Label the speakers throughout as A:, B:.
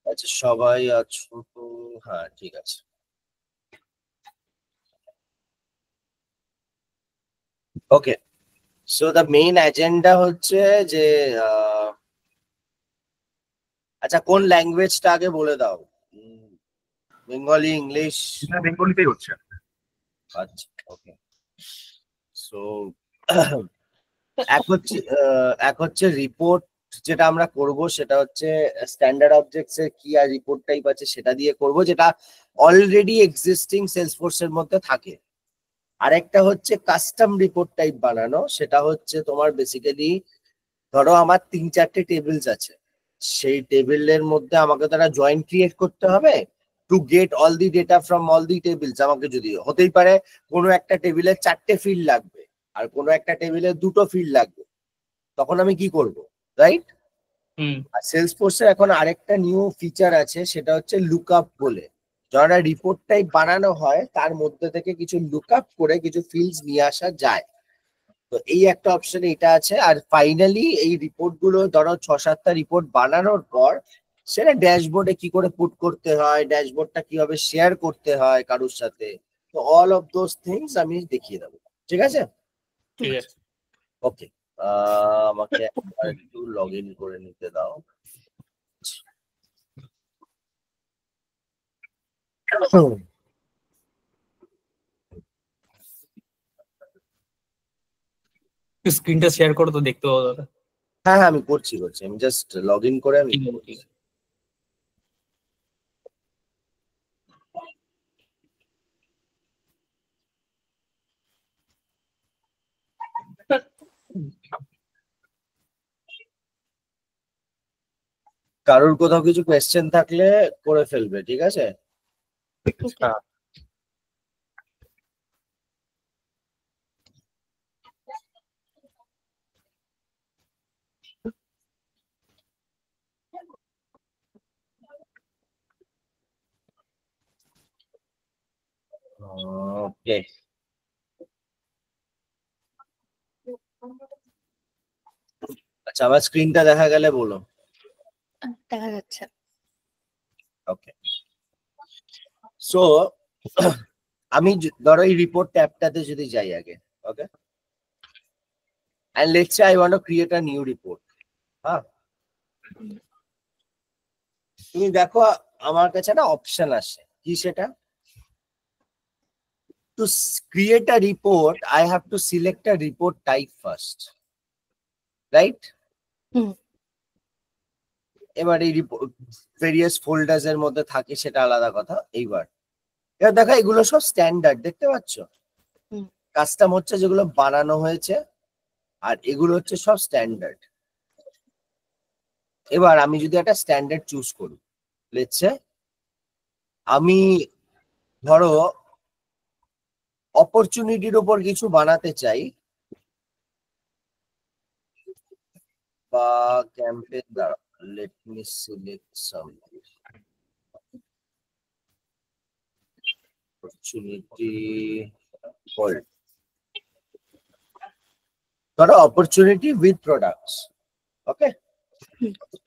A: আচ্ছা সবাই আছো তো? হ্যাঁ ঠিক আছে। ওকে, সো দ্য মেইন এজেন্ডা হচ্ছে যে আচ্ছা কোন ল্যাঙ্গুয়েজটা আগে বলে দাও, বেঙ্গলি, ইংলিশ?
B: বেঙ্গলিতেই হচ্ছে।
A: আচ্ছা ওকে, সো এক হচ্ছে রিপোর্ট, যেটা আমরা করব সেটা হচ্ছে স্ট্যান্ডার্ড অবজেক্টস এর কি আর রিপোর্ট টাইপ আছে সেটা দিয়ে করব, যেটা অলরেডি এক্সিস্টিং সেলসফোর্স এর মধ্যে থাকে। আরেকটা হচ্ছে কাস্টম রিপোর্ট টাইপ বানানো, সেটা হচ্ছে তোমার বেসিক্যালি ধরো আমার 3-4টে টেবিলস আছে, সেই টেবিলের মধ্যে আমাকে তারা জয়েন্ট ক্রিয়েট করতে হবে to get all the data from all the tables. আমাকে যদি হতেই পারে কোনো একটা টেবিলে 4টে ফিল্ড লাগবে আর কোনো একটা টেবিলে 2টো ফিল্ড লাগবে, তখন আমি কি করব, রাইট? আর সেলসফোর্সে এখন আরেকটা নিউ ফিচার আছে, সেটা হচ্ছে লুকআপ বলে। যারা রিপোর্ট টাইপ বানানো হয় তার মধ্যে থেকে কিছু লুকআপ করে কিছু ফিল্ডস নিয়ে আসা যায়। তো এই একটা অপশন এটা আছে। আর ফাইনালি এই রিপোর্ট গুলো ধরো 6-7টা রিপোর্ট বানানোর পর সেটা ড্যাশবোর্ডে কি করে পুট করতে হয়, ড্যাশবোর্ডটা কিভাবে শেয়ার করতে হয় কারোর সাথে, তো অল অফ দোজ থিংস আমি দেখিয়ে দেবো। ঠিক আছে?
C: ঠিক আছে।
A: ওকে, আমাকে একটু লগ ইন করে নিতে দাও।
C: স্ক্রিনটা শেয়ার করো তো দেখতে পাবো দাদা।
A: হ্যাঁ হ্যাঁ আমি করছি, আমি জাস্ট লগ ইন করে আমি
C: ঠিক আছে, ঠিক আছে।
A: কারোর কোথাও কিছু কোয়েশ্চেন থাকলে করে ফেলবে, ঠিক আছে?
C: হ্যাঁ।
A: ওকে, আচ্ছা আমার স্ক্রিনটা দেখা গেলে বলো।
D: দেখা যাচ্ছে।
A: ওকে, সো আমি ধরো এই রিপোর্ট ট্যাবটাতে যদি যাই আগে, okay, and let's say I want to create a new report. হ্যাঁ, তুমি দেখো আমার কাছে একটা অপশন আসে, কি সেটা? Two create a report I have to select a report type first, right? এবার এই রিপোর্ট ভেরিয়াস ফোল্ডার্স এর মধ্যে থাকে সেটা আলাদা কথা। এবার দেখো এগুলো সব স্ট্যান্ডার্ড, দেখতে পাচ্ছ? কাস্টম হচ্ছে যেগুলো বানানো হয়েছে, আর এগুলো হচ্ছে সব স্ট্যান্ডার্ড। এবার আমি যদি একটা স্ট্যান্ডার্ড চুজ করি, লেটস সে আমি ধরো অপরচুনিটির উপর কিছু বানাতে চাই, বা ক্যাম্পেইন দ্বারা, let me select something, opportunity hold, ধরো অপরচুনিটি উইথ প্রোডাক্টস। ওকে,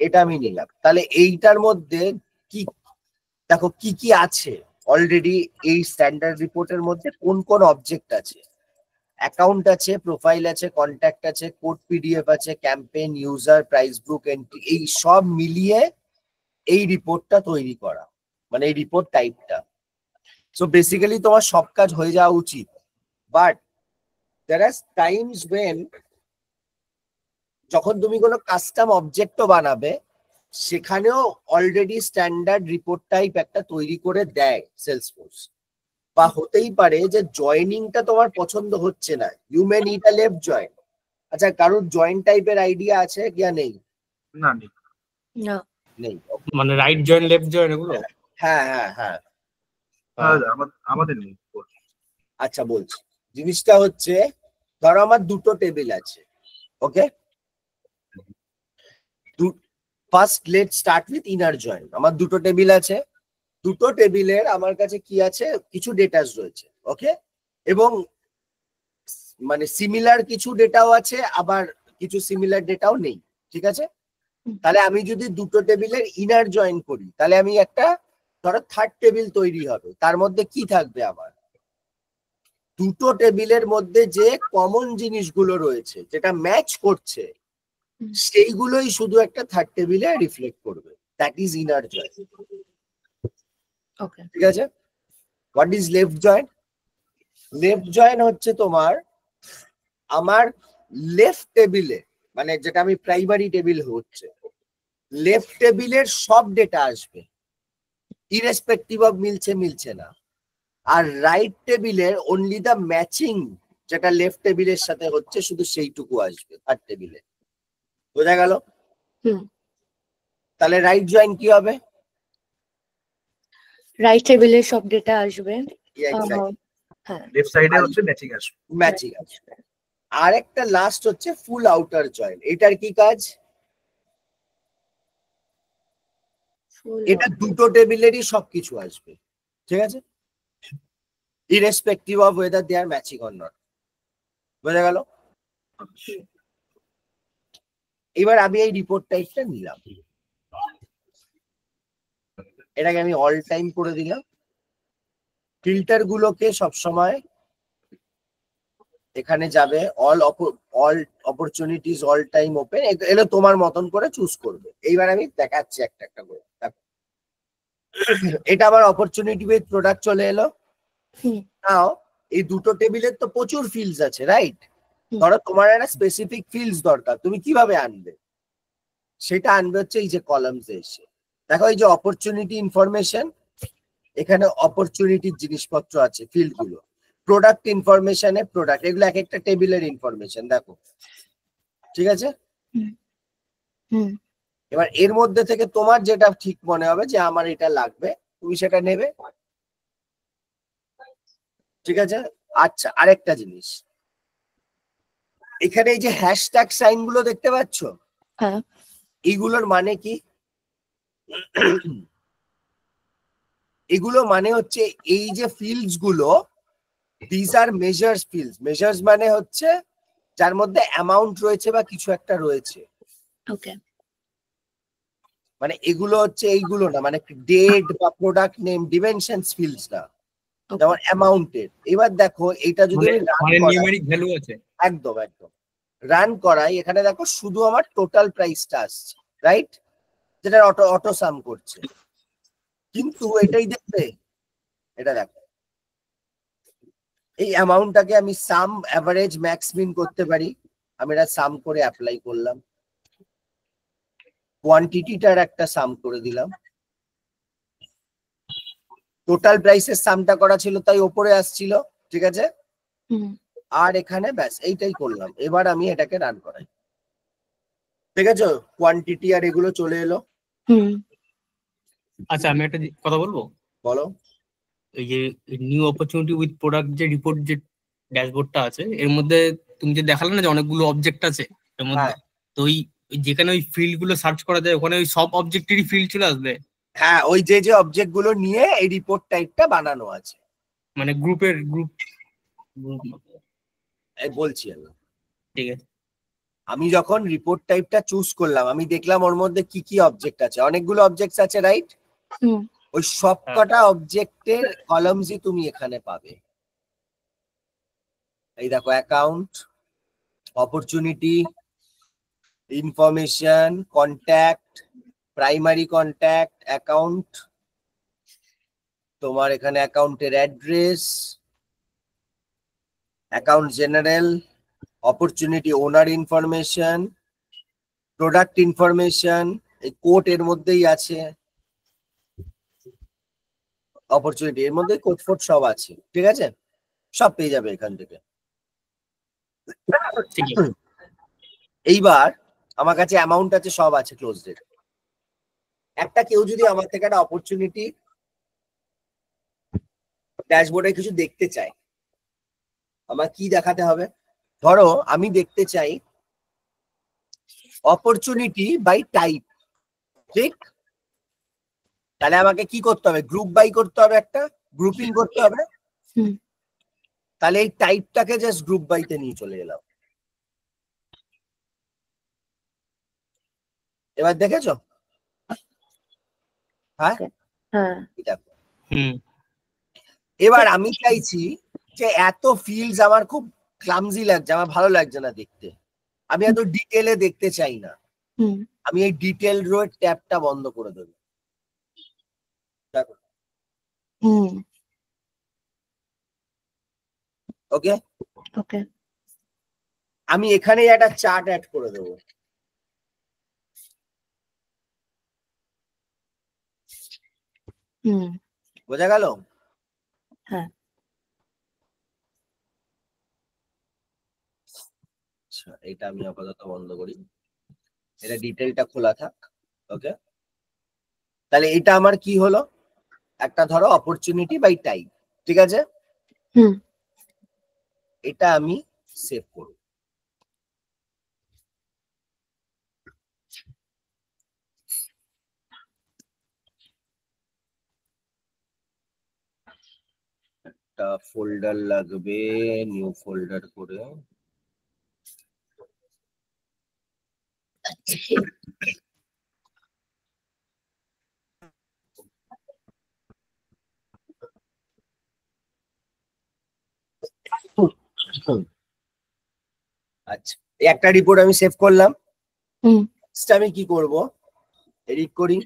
A: এটা আমি নিলাম। তাহলে এইটার মধ্যে কি দেখো কি কি আছে অলরেডি এই স্ট্যান্ডার্ড রিপোর্টের মধ্যে, কোন কোন অবজেক্ট আছে। অ্যাকাউন্ট আছে, প্রোফাইল আছে, কন্ট্যাক্ট আছে, কোড পিডিএফ আছে, ক্যাম্পেইন, ইউজার, প্রাইস বুক, এন্ট্রি, এই সব মিলিয়ে এই রিপোর্টটা তৈরি করা, মানে এই রিপোর্ট টাইপটা। সো বেসিক্যালি তোমার সব কাজ হয়ে যাওয়া উচিত, but there are times when যখন তুমি কোনো কাস্টম অবজেক্টও বানাবে সেখানেও অলরেডি স্ট্যান্ডার্ড রিপোর্ট টাইপ একটা তৈরি করে দেয় সেলসফোর্স। বা হতেই পারে যে জয়েনিংটা তোমার পছন্দ হচ্ছে না, you may need a left join. আচ্ছা কারোর জয়েন টাইপের আইডিয়া আছে কি নেই?
B: না নেই।
D: না,
A: নেই।
C: মানে রাইট জয়েন লেফট জয়েন এগুলো?
A: হ্যাঁ হ্যাঁ হ্যাঁ,
B: আমাদের নেই।
A: আচ্ছা বলছি, জিনিসটা হচ্ছে ধরো আমার দুটো টেবিল আছে, okay, first let start with inner join. আমার দুটো টেবিল আছে, দুটো টেবিলের আমার কাছে কি আছে, কিছু ডেটাস রয়েছে, ওকে, এবং মানে সিমিলার কিছু ডেটাও আছে, আবার কিছু সিমিলার ডেটাও নেই, ঠিক আছে? তাহলে আমি যদি দুটো টেবিলের ইনার জয়েন করি তাহলে আমি একটা ধরো থার্ড টেবিল তৈরি হবে। তার মধ্যে কি থাকবে আমার, দুটো টেবিলের মধ্যে যে কমন জিনিসগুলো রয়েছে যেটা ম্যাচ করছে সেইগুলোই শুধু একটা থার্ড টেবিলে রিফ্লেক্ট করবে। That is inner joint.
D: Okay.
A: ঠিক আছে। What is left joint? Left joint হচ্ছে তোমার আমার লেফট টেবিলে, মানে যেটা আমি প্রাইমারি টেবিল হচ্ছে, লেফট টেবিলের সব ডেটা আসবে ইরেসপেক্টিভ অফ মিলছে না। আর রাইট টেবিলের অনলি দ্য ম্যাচিং যেটা লেফট টেবিলের সাথে হচ্ছে শুধু সেইটুকু আসবে থার্ড টেবিলে। বোঝা গেল? তাহলে রাইট জয়েন্ট কি হবে?
D: রাইট টেবিলে সব ডেটা আসবে, হ্যাঁ,
B: লেফট সাইডে হচ্ছে ম্যাচিং আসবে।
A: ম্যাচিং আসবে। আর একটা লাস্ট হচ্ছে ফুল আউটার জয়েন্ট। এটার কি কাজ? এটা দুটো টেবিলেরই সবকিছু আসবে, ঠিক আছে, irrespective of whether they are matching or not. বোঝা গেল? এবার আমি এই রিপোর্ট টাইপটা নিলাম, এটাকে আমি অল টাইম করে দিলাম। ফিল্টার গুলোকে সবসময় এখানে যাবে all opportunities all time open, এলো তোমার মতন করে চুজ করবে। এইবার আমি দেখাচ্ছি একটা একটা করে। এটা আমার অপরচুনিটি উইথ প্রোডাক্ট চলে এলো। নাও এই দুটো টেবিলের তো প্রচুর ফিল্ডস আছে, রাইট? ধরো তোমার একটা স্পেসিফিক ফিল্ডস দরকার, তুমি কিভাবে আনবে? সেটা আনবে হচ্ছে এই যে কলামস এসে। দেখো এই যে অপরচুনিটি ইনফরমেশন, এখানে অপরচুনিটির জিনিসপত্র আছে ফিল্ড গুলো। প্রোডাক্ট ইনফরমেশনে প্রোডাক্ট, এগুলো এক একটা টেবিলের ইনফরমেশন। দেখো, ঠিক আছে। এবার এর মধ্যে থেকে তোমার যেটা ঠিক মনে হবে যে আমার এটা লাগবে, তুমি সেটা নেবে, ঠিক আছে। আচ্ছা, আরেকটা জিনিস, এখানে এই যে হ্যাশট্যাগ সাইন গুলো দেখতে পাচ্ছ, এইগুলোর মানে কি? এগুলো মানে হচ্ছে এই যে ফিল্ডস গুলো, this are measures fields. Measures মানে হচ্ছে যার মধ্যে অ্যামাউন্ট রয়েছে বা কিছু একটা রয়েছে।
D: ওকে।
A: মানে এগুলো হচ্ছে এইগুলো না, মানে ডেট বা প্রোডাক্ট নেম ডিমেনশনস ফিল্ডস না, যেমন অ্যামাউন্টের। এবার দেখো এটা যদি
C: মানে নিউমেরিক ভ্যালু আছে,
A: একদম একদম রান করাই, এখানে দেখো শুধু আমার টোটাল প্রাইসটা আসছে, রাইট, যেটা অটো সাম করছে। কিন্তু এটাই দেখবে, এটা দেখো এই অ্যামাউন্টটাকে আমি সাম অ্যাভারেজ ম্যাক্স মিন করতে পারি। আমি এটা সাম করে অ্যাপ্লাই করলাম, কোয়ান্টিটিটার একটা সাম করে দিলাম, টোটাল প্রাইসের সামটা করা ছিল তাই ওপরে আসছিল, ঠিক আছে। আর এখানে ব্যাস এইটাই করলাম। এবার আমি এটাকে রান করাই, ঠিক আছে, কোয়ান্টিটি আর এগুলো চলে এলো।
C: আচ্ছা আমি একটা কথা বলবো।
A: বলো।
C: এই যে নিউ অপরচুনিটি উইথ প্রোডাক্ট যে রিপোর্ট যে ড্যাশবোর্ডটা আছে, এর মধ্যে তুমি যে দেখালে না যে অনেকগুলো অবজেক্ট আছে এর মধ্যে, তো ওই যেখানে ওই ফিল্ড গুলো সার্চ করা যায় ওখানে ওই সব অবজেক্টেরই ফিল্ড চলে আসবে।
A: হ্যাঁ, ওই যে যে অবজেক্ট গুলো নিয়ে এই রিপোর্ট টাইপটা বানানো আছে,
C: মানে গ্রুপ
A: বলছি আমি।
C: ঠিক আছে।
A: আমি যখন রিপোর্ট টাইপটা চুজ করলাম, আমি দেখলাম ওর মধ্যে কি কি অবজেক্ট আছে, অনেকগুলো অবজেক্টস আছে, রাইট। ওই সবকটা অবজেক্টের কলামসই তুমি এখানে পাবে। এই দেখো, account, opportunity, information, contact, primary contact, account, তোমার এখানে অ্যাকাউন্টের অ্যাড্রেস, অ্যাকাউন্ট জেনারেল, অপরচুনিটি ওনার ইনফরমেশন, প্রোডাক্ট ইনফরমেশন, এই কোড এর মধ্যেই আছে, অপরচুনিটি এর মধ্যে কোড ফোড সব আছে, ঠিক আছে, সব পেয়ে যাবে এখান থেকে। এইবার আমার কাছে অ্যামাউন্ট আছে, সব আছে, ক্লোজ ডেট। একটা কেউ যদি আমার থেকে একটা অপরচুনিটি ড্যাশবোর্ডে কিছু দেখতে চায়, আমার কি দেখাতে হবে? ধরো আমি দেখতে চাই অপরচুনিটি বাই টাইপ, ঠিক? তাহলে আমাকে কি করতে হবে? গ্রুপ বাই করতে হবে, একটা গ্রুপিং করতে হবে। তাহলে এই টাইপটাকে জাস্ট গ্রুপ বাইতে নিয়ে চলে এলাম। এবার দেখেছো? হ্যাঁ,
D: হ্যাঁ,
A: দেখো।
C: হুম
A: এবার আমি চাইছি যে এত ফিল্ডস আমার খুব ক্লামজি লাগছে, আমার ভালো লাগছে না দেখতে, আমি এত ডিটেলে দেখতে চাই না,
D: হুম,
A: আমি এই ডিটেল রোড ট্যাবটা বন্ধ করে দেবো। দেখো,
D: হুম,
A: ওকে,
D: ওকে,
A: আমি এখানে একটা চার্ট অ্যাড করে দেবো।
D: হুম,
A: বোঝা গেল?
D: হ্যাঁ,
A: আচ্ছা, এটা আমি আপাতত বন্ধ করি, এটা ডিটেলটা খোলা থাক। ওকে, তাহলে এটা আমার কি হলো, একটা ধরো অপরচুনিটি বাই টাইম, ঠিক আছে?
D: হুম,
A: এটা আমি সেভ করব। একটা ফোল্ডার লাগবে, নিউ ফোল্ডার করে। আচ্ছা, এই একটা রিপোর্ট আমি সেভ করলাম।
D: হুম,
A: Next আমি কি করব, এডিট করি,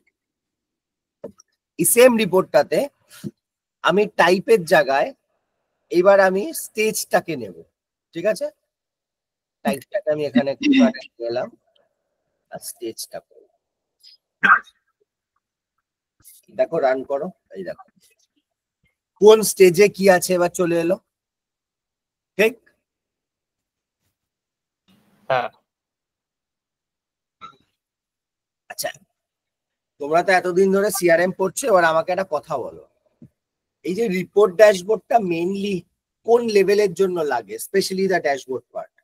A: এই সেম রিপোর্টটাতে আমি টাইপের জায়গায় এবার আমি স্টেজটাকে নেব, ঠিক আছে? টাইপটাকে আমি এখানে গেলাম আর স্টেজটা করব। দেখো, রান করো, এই দেখো কোন স্টেজে কি আছে এবার চলে এলো, ঠিক?
C: হ্যাঁ
A: আচ্ছা, তোমরা তো এতদিন ধরে সিআরএম পড়ছো, এবার আমাকে একটা কথা বলো, এই যে রিপোর্ট ড্যাশবোর্ডটা মেইনলি কোন লেভেলের জন্য লাগে, স্পেশালি দা ড্যাশবোর্ড পার্ট,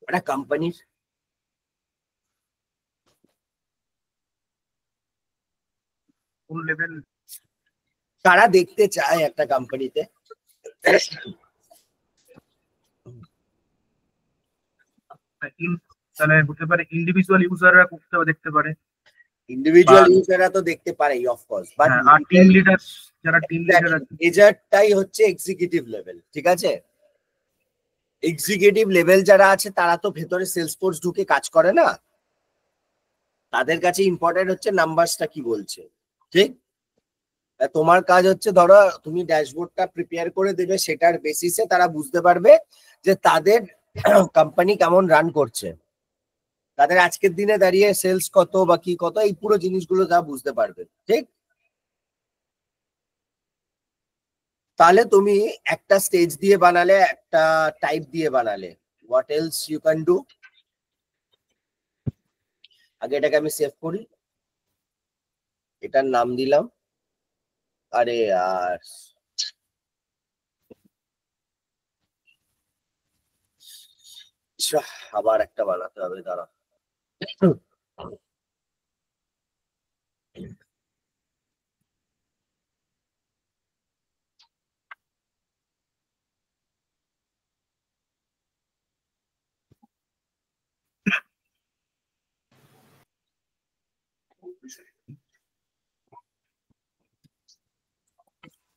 A: একটা কোম্পানির
B: কোন লেভেল?
A: কারা দেখতে চায় একটা কোম্পানিতে?
B: তাহলে হতে পারে ইন্ডিভিজুয়াল ইউজাররা দেখতে পারে।
A: ইন্ডিভিজুয়াল ইউজাররা তো দেখতে পারেই অফকোর্স, বাট
B: হ্যাঁ, আর টিম লিডার, যারা টিম লিডার আছে।
A: মেজারটাই হচ্ছে এক্সিকিউটিভ লেভেল, ঠিক আছে? এক্সিকিউটিভ লেভেল যারা আছে তারা তো ভেতরে সেলসফোর্স ঢুকে কাজ করে না, তাদের কাছে ইম্পর্টেন্ট হচ্ছে নাম্বারসটা কি বলছে, ঠিক? তোমার কাজ হচ্ছে ধরো তুমি ড্যাশবোর্ডটা প্রিপেয়ার করে দেবে, সেটার বেসিসে তারা বুঝতে পারবে যে তাদের কোম্পানি কেমন রান করছে, তাদের আজকের দিনে দাঁড়িয়ে সেলস কত বা কি কত, এই পুরো জিনিসগুলো যা বুঝতে পারবে, ঠিক? তাহলে তুমি একটা স্টেজ দিয়ে বানালে, একটা টাইপ দিয়ে বানালে, what else you can do. আগে এটাকে আমি সেভ করি, এটার নাম দিলাম, আরে আর আবার একটা বানাতে হবে, দাঁড়া।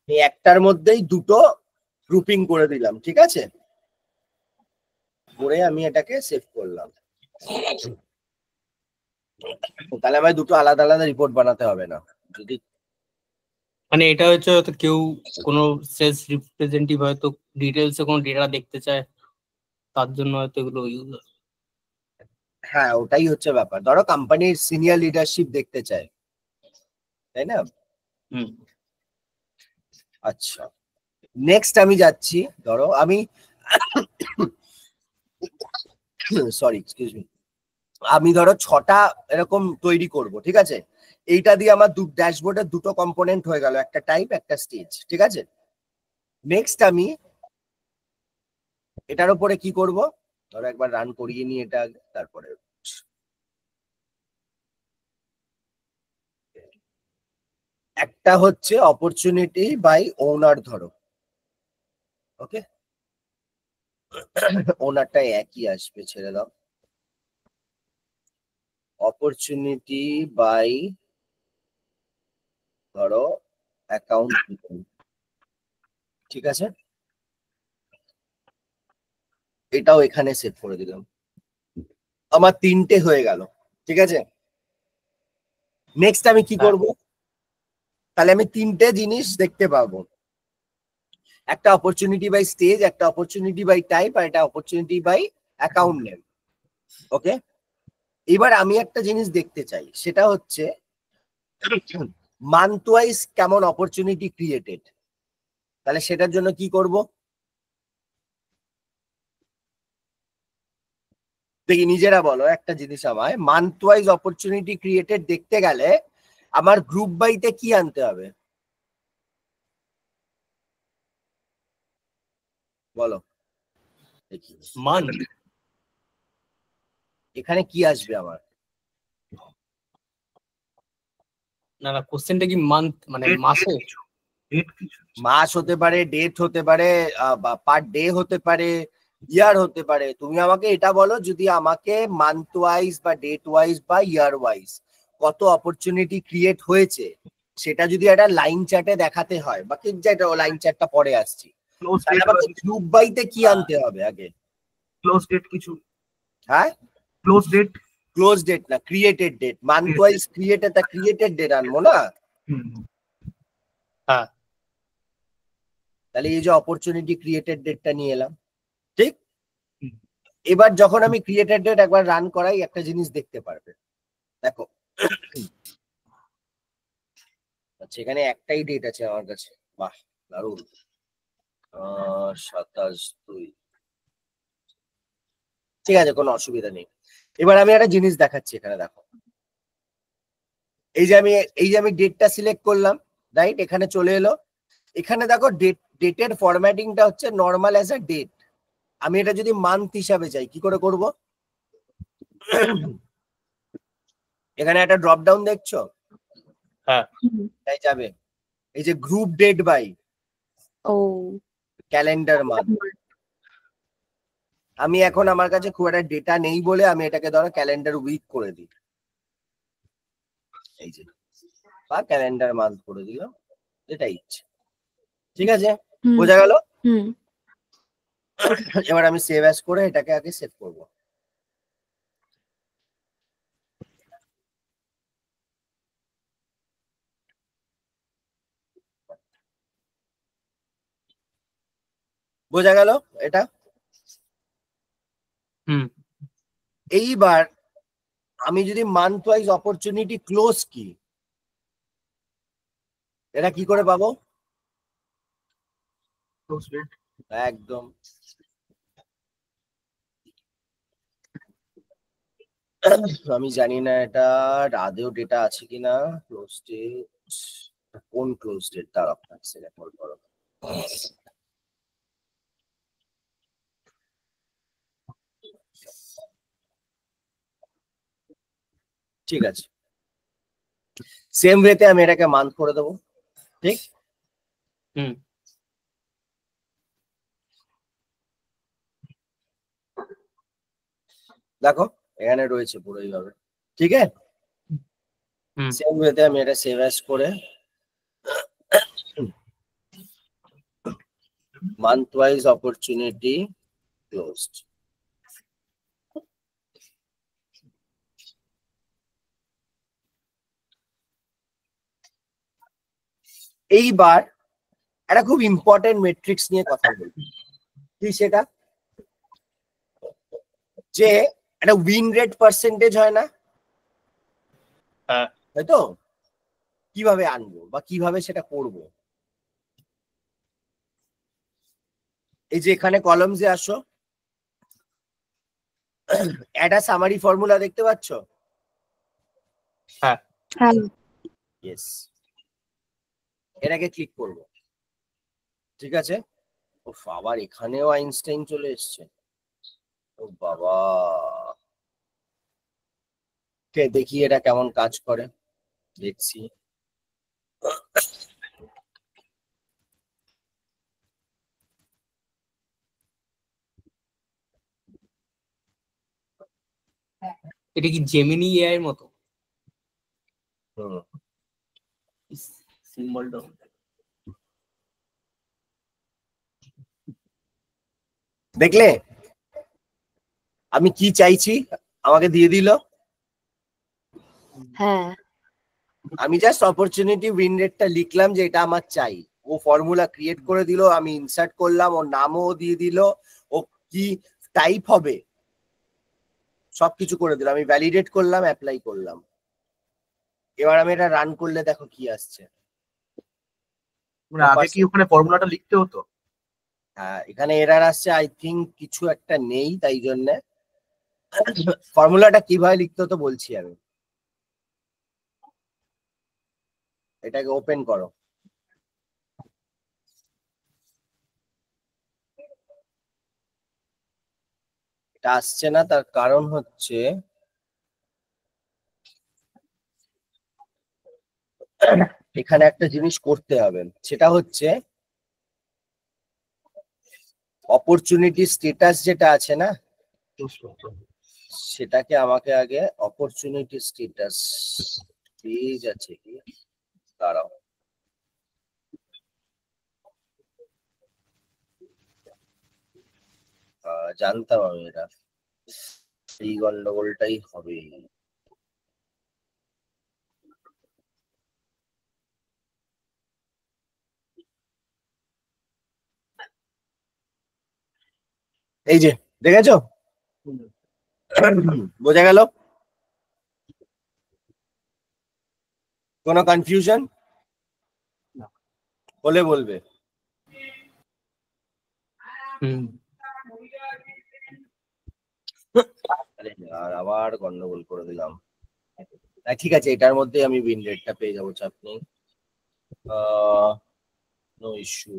A: এই একটার মধ্যেই দুটো গ্রুপিং করে দিলাম, ঠিক আছে? করে আমি এটাকে সেভ করলাম, তাহলে আমায় দুটো আলাদা আলাদা রিপোর্ট বানাতে হবে না। যদি
C: মানে এটা হচ্ছে হয়তো কেউ কোনো সেলস রিপ্রেজেন্টেটিভ হয়তো ডিটেলসে কোনো ডেটা দেখতে চায়, তার জন্য হয়তো এগুলো ইউজ হয়।
A: হ্যাঁ, ওটাই হচ্ছে ব্যাপার, ধরো কোম্পানির সিনিয়র লিডারশিপ দেখতে চায়, তাই না?
C: হুম
A: আচ্ছা, নেক্সট আমি যাচ্ছি, ধরো আমি সরি এক্সকিউজ মি, আমি ধরো 6টা এরকম তৈরি করব, ঠিক আছে? এইটা দিয়ে আমার ড্যাশবোর্ডের দুটো কম্পোনেন্ট হয়ে গেল, একটা টাইপ একটা স্টেজ, ঠিক আছে? নেক্সট আমি এটার উপরে কি করব, ধরো একবার রান করিয়ে নিই এটা আগে, তারপরে একটা হচ্ছে অপরচুনিটি বাই ওনার, ধরো ওকে, ওনারটা একই আসবে, ছেড়ে দাও। অপরচুনিটি বাই ধরো অ্যাকাউন্ট, ঠিক আছে, এটাও এখানে সেট করে দিলাম। আমার 3টে হয়ে গেল, ঠিক আছে। নেক্সট আমি কি করব, তাহলে আমি 3টে জিনিস দেখতে পাবো, একটা অপরচুনিটি বাই স্টেজ, একটা অপরচুনিটি বাই টাইপ, আর একটা অপরচুনিটি বাই অ্যাকাউন্ট নেম। ওকে, এবার আমি একটা জিনিস দেখতে চাই, সেটা হচ্ছে মান্থ ওয়াইজ কেমন অপরচুনিটি ক্রিয়েটেড। তাহলে সেটার জন্য কি করব, দেখি নিজেরা বলো একটা জিনিস, আমায় মান্থ ওয়াইজ অপরচুনিটি ক্রিয়েটেড দেখতে গেলে আমার গ্রুপ বাইতে কি আনতে হবে বলো দেখি।
C: মান্থ,
A: এখানে কি আসবে আমার,
C: না না কোশ্চেনটা কি মান্থ মানে
B: Date
C: মাসে?
B: কিছু, date কিছু।
A: মাস হতে পারে, ডেট হতে পারে, পার ডে হতে পারে, ইয়ার হতে পারে। তুমি আমাকে এটা বলো, যদি আমাকে মান্থ ওয়াইজ বা ডেট ওয়াইজ বা ইয়ার ওয়াইজ কত অপরচুনিটি ক্রিয়েট হয়েছে সেটা যদি একটা লাইন চার্টে দেখাতে হয়, বা কি যেটা লাইন চার্টটা পরে আসছি,
B: Close
A: তাহলে
B: date
A: আমাকে গ্রুপ বাইতে কি আনতে হবে আগে?
B: close date কিছু,
A: হ্যাঁ,
B: close date।
A: ক্লোজ ডেট না, created date. Month wise created date আনবো না?
C: হ্যাঁ,
A: তাহলে এই যে অপরচুনিটি ক্রিয়েটেড ডেটটা নিয়ে এলাম, ঠিক।
B: হুম।
A: এবার যখন আমি ক্রিয়েটেড ডেট একবার রান করাই, একটা জিনিস দেখতে পারবে, দেখো আচ্ছা এখানে একটাই ডেট আছে আমার কাছে, বাহ দারুণ, 27/2, ঠিক আছে, কোনো অসুবিধা নেই। এবার আমি একটা জিনিস দেখাচ্ছি, এখানে দেখো, এই যে আমি ডেটটা সিলেক্ট করলাম, রাইট, এখানে চলে এলো। এখানে দেখো ডেটের ফরম্যাটিংটা হচ্ছে নর্মাল অ্যাজ আ ডেট। আমি এটা যদি মান্থ হিসাবে চাই, কি করে করব? এখানে একটা ড্রপ ডাউন দেখছো,
C: হ্যাঁ,
A: তাই যাবে এই যে গ্রুপ ডেট বাই
D: ও
A: ক্যালেন্ডার মান্থ। আমি এখন আমার কাছে খুব একটা ডেটা নেই বলে আমি এটাকে ধরো ক্যালেন্ডার উইক করে দিই, এই যে, বা ক্যালেন্ডার মান্থ করে দিলাম, যেটা ইচ্ছে, ঠিক আছে,
D: হুম
A: বোঝা গেল?
D: হুম
A: এবার আমি সেভ অ্যাজ করে এটাকে আগে সেভ করব। বোঝা গেল এটা?
C: হুম,
A: এইবার আমি যদি মান্থ ওয়াইজ অপরচুনিটি ক্লোজ কি, এটা কি করে পাবো?
B: close date।
A: একদম আমি জানি না এটা আদেও ডেটা আছে কিনা। ক্লোজ ডেট, কোন ক্লোজ ডেট, তার আপনার রেকর্ড করো। ঠিক আছে, সেম ওয়েতে আমি এটাকে মান্থ করে দেবো, ঠিক।
C: হুম,
A: দেখো এখানে রয়েছে পুরো এইভাবে, ঠিক আছে।
C: হুম।
A: সেম ওয়েতে আমি এটা সেভ অ্যাজ করে মান্থ ওয়াইজ অপরচুনিটি ক্লোজড। এইবার একটা খুব ইম্পর্টেন্ট মেট্রিক্স নিয়ে কথা বলবো, কি সেটা, যে একটা উইন রেট পার্সেন্টেজ হয় না,
C: হ্যাঁ,
A: তাই তো? কিভাবে আনবো বা কিভাবে সেটা করব? এই যে এখানে কলামসে আসো, একটা সামারি ফর্মুলা দেখতে পাচ্ছ?
C: হ্যাঁ,
D: হ্যাঁ
A: ইয়েস, এটাকে ক্লিক করব, ঠিক আছে। ও আবার এখানেও আইনস্টাইন চলে এসছে, ও বাবা। কে দেখি এটা কেমন কাজ করে, দেখছি।
C: এটা কি জেমিনি এআই এর মতো?
A: হুম,
C: সিম্বলটা
A: দেখলে আমি কি চাইছি, আমাকে দিয়ে দিল।
D: হ্যাঁ
A: আমি জাস্ট অপরচুনিটি উইন রেটটা লিখলাম যে এটা আমার চাই, ও ফর্মুলা ক্রিয়েট করে দিল, আমি ইনসার্ট করলাম, ওর নামও দিয়ে দিল, ও কি টাইপ হবে সবকিছু করে দিল, আমি ভ্যালিডেট করলাম, অ্যাপ্লাই করলাম। এবার আমি এটা রান করলে দেখো কি আসছে।
B: মানে আগে কি ওখানে ফর্মুলাটা লিখতে হতো?
A: হ্যাঁ, এখানে এরর আসছে, আই থিঙ্ক কিছু একটা নেই, তাই জন্য। ফর্মুলাটা কিভাবে লিখতে হতো বলছি আমি, এটাকে ওপেন করো। এটা আসছে না, তার কারণ হচ্ছে এখানে একটা জিনিস করতে হবে, সেটা হচ্ছে অপরচুনিটি স্ট্যাটাস যেটা আছে না, সেটাকে আমাকে আগে অপরচুনিটি স্ট্যাটাস পেজ আছে কি, দাঁড়াও, জানতাম আমি এটা, এই গন্ডগোলটাই হবে। এই যে দেখেছো, বোঝা গেল? কোনো কনফিউশন হলে বলবে। আর আবার গন্ডগোল করে দিলাম। ঠিক আছে, এটার মধ্যে আমি উইন রেটটা পেয়ে যাবো, চাপ নেই, নো ইস্যু।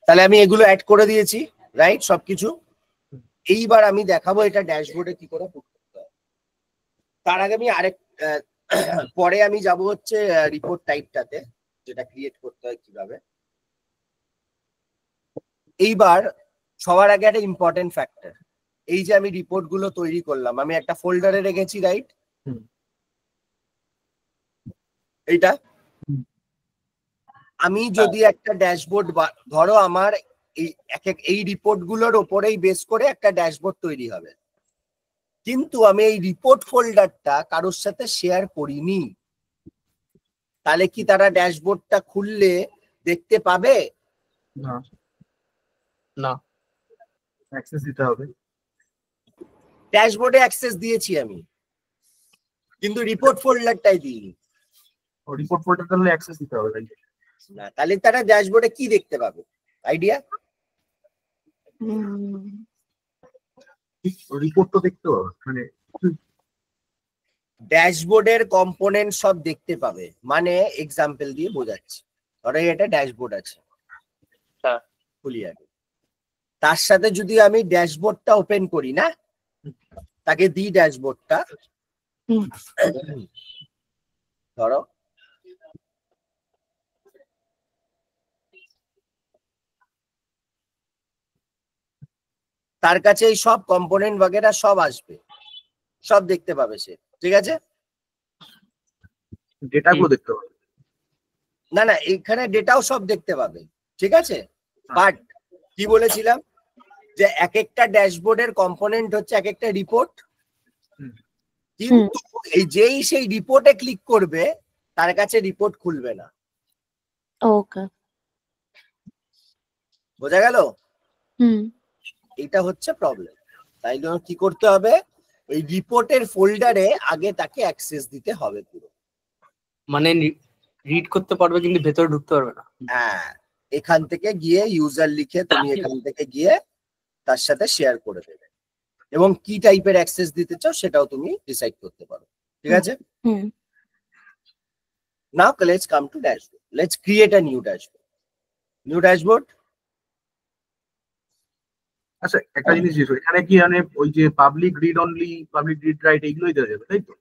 A: তাহলে আমি এগুলো অ্যাড করে দিয়েছি, রাইট, সবকিছু। এইবার আমি দেখাবো এটা ড্যাশবোর্ডে কি করে পুট করতে হয়। তার আগে আমি আরেক পরে আমি যাব হচ্ছে রিপোর্ট টাইপটাতে, যেটা ক্রিয়েট করতে হয় কিভাবে। এইবার সবার আগে একটা ইম্পর্টেন্ট ফ্যাক্টর, এই যে আমি রিপোর্ট গুলো তৈরি করলাম, আমি একটা ফোল্ডারে রেখেছি, রাইট, এইটা। আমি যদি একটা ড্যাশবোর্ড, ধরো আমার এই রিপোর্ট গুলোর ওপরেই বেস করে একটা ড্যাশবোর্ড তৈরি হবে, কিন্তু আমি এই রিপোর্ট ফোল্ডারটা কারোর সাথে শেয়ার করিনি, তাহলে কি তারা ড্যাশবোর্ডটা খুললে দেখতে পাবে?
B: না,
C: না,
B: অ্যাক্সেস দিতে হবে।
A: ড্যাশবোর্ডে অ্যাক্সেস দিয়েছি আমি, কিন্তু রিপোর্ট ফোল্ডারটাই দিইনি।
B: রিপোর্ট ফোল্ডার তাহলে অ্যাক্সেস দিতে হবে, তাই?
A: না, তাহলে তারা ড্যাশবোর্ডে কি দেখতে পাবে? আইডিয়া?
B: রিপোর্ট তো দেখতে হবে, মানে
A: ড্যাশবোর্ডের কম্পোনেন্ট সব দেখতে পাবে, মানে এক্সাম্পল দিয়ে বোঝাচ্ছি। ধরো এটা ড্যাশবোর্ড আছে, খুলি আগে, তার সাথে যদি আমি ড্যাশবোর্ডটা ওপেন করি না, তাকে দিই ড্যাশবোর্ডটা, ধরো তার কাছে এই সব কম্পোনেন্ট বাগেরা সব আসবে, সব দেখতে পাবে সে, ঠিক আছে?
B: ডেটাগুলো দেখতে হবে।
A: না না, এখানে ডেটাও সব দেখতে পাবে, ঠিক আছে, বাট কি বলেছিলাম যে এক একটা ড্যাশবোর্ডের কম্পোনেন্ট হচ্ছে এক একটা রিপোর্ট, কিন্তু এই যেই সেই রিপোর্টে ক্লিক করবে তার কাছে রিপোর্ট খুলবে না।
D: ওকে,
A: বোঝা গেল?
D: হুম,
A: এটা হচ্ছে প্রবলেম। তাই জন্য কি করতে হবে, ওই রিপোর্টের ফোল্ডারে আগে তাকে অ্যাক্সেস দিতে হবে পুরো,
C: মানে রিড করতে পারবে কিন্তু ভেতরে ঢুকতে পারবে না।
A: হ্যাঁ, এখান থেকে গিয়ে ইউজার লিখে তুমি এখান থেকে গিয়ে তার সাথে শেয়ার করে দেবে, এবং কি টাইপের অ্যাক্সেস দিতে চাও সেটাও তুমি ডিসাইড করতে পারো, ঠিক আছে?
D: হুম,
A: Now let's come to dashboard. Let's create a new dashboard. New dashboard.
B: আচ্ছা, একটা জিনিস এখানে কি মানে ওই যে public read only, public read write এগুলোই দেওয়া যাবে, তাই তো?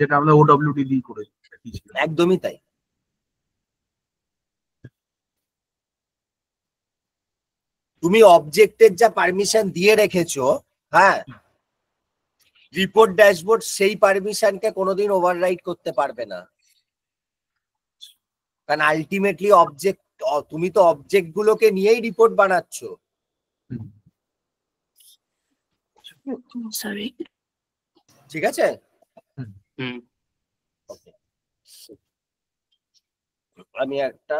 B: যেটা আমরা ওডব্লিউডি দিয়ে করে দিয়েছিলাম।
A: একদমই তাই। তুমি অবজেক্টের যা পারমিশন দিয়ে রেখেছো, হ্যাঁ, রিপোর্ট ড্যাশবোর্ড সেই পারমিশনকে কোনোদিন ওভাররাইড করতে পারবে না, কারণ আলটিমেটলি অবজেক্ট, তুমি তো অবজেক্ট গুলোকে নিয়েই রিপোর্ট বানাচ্ছো।
D: সরি।
A: ঠিক আছে? Okay. আমি একটা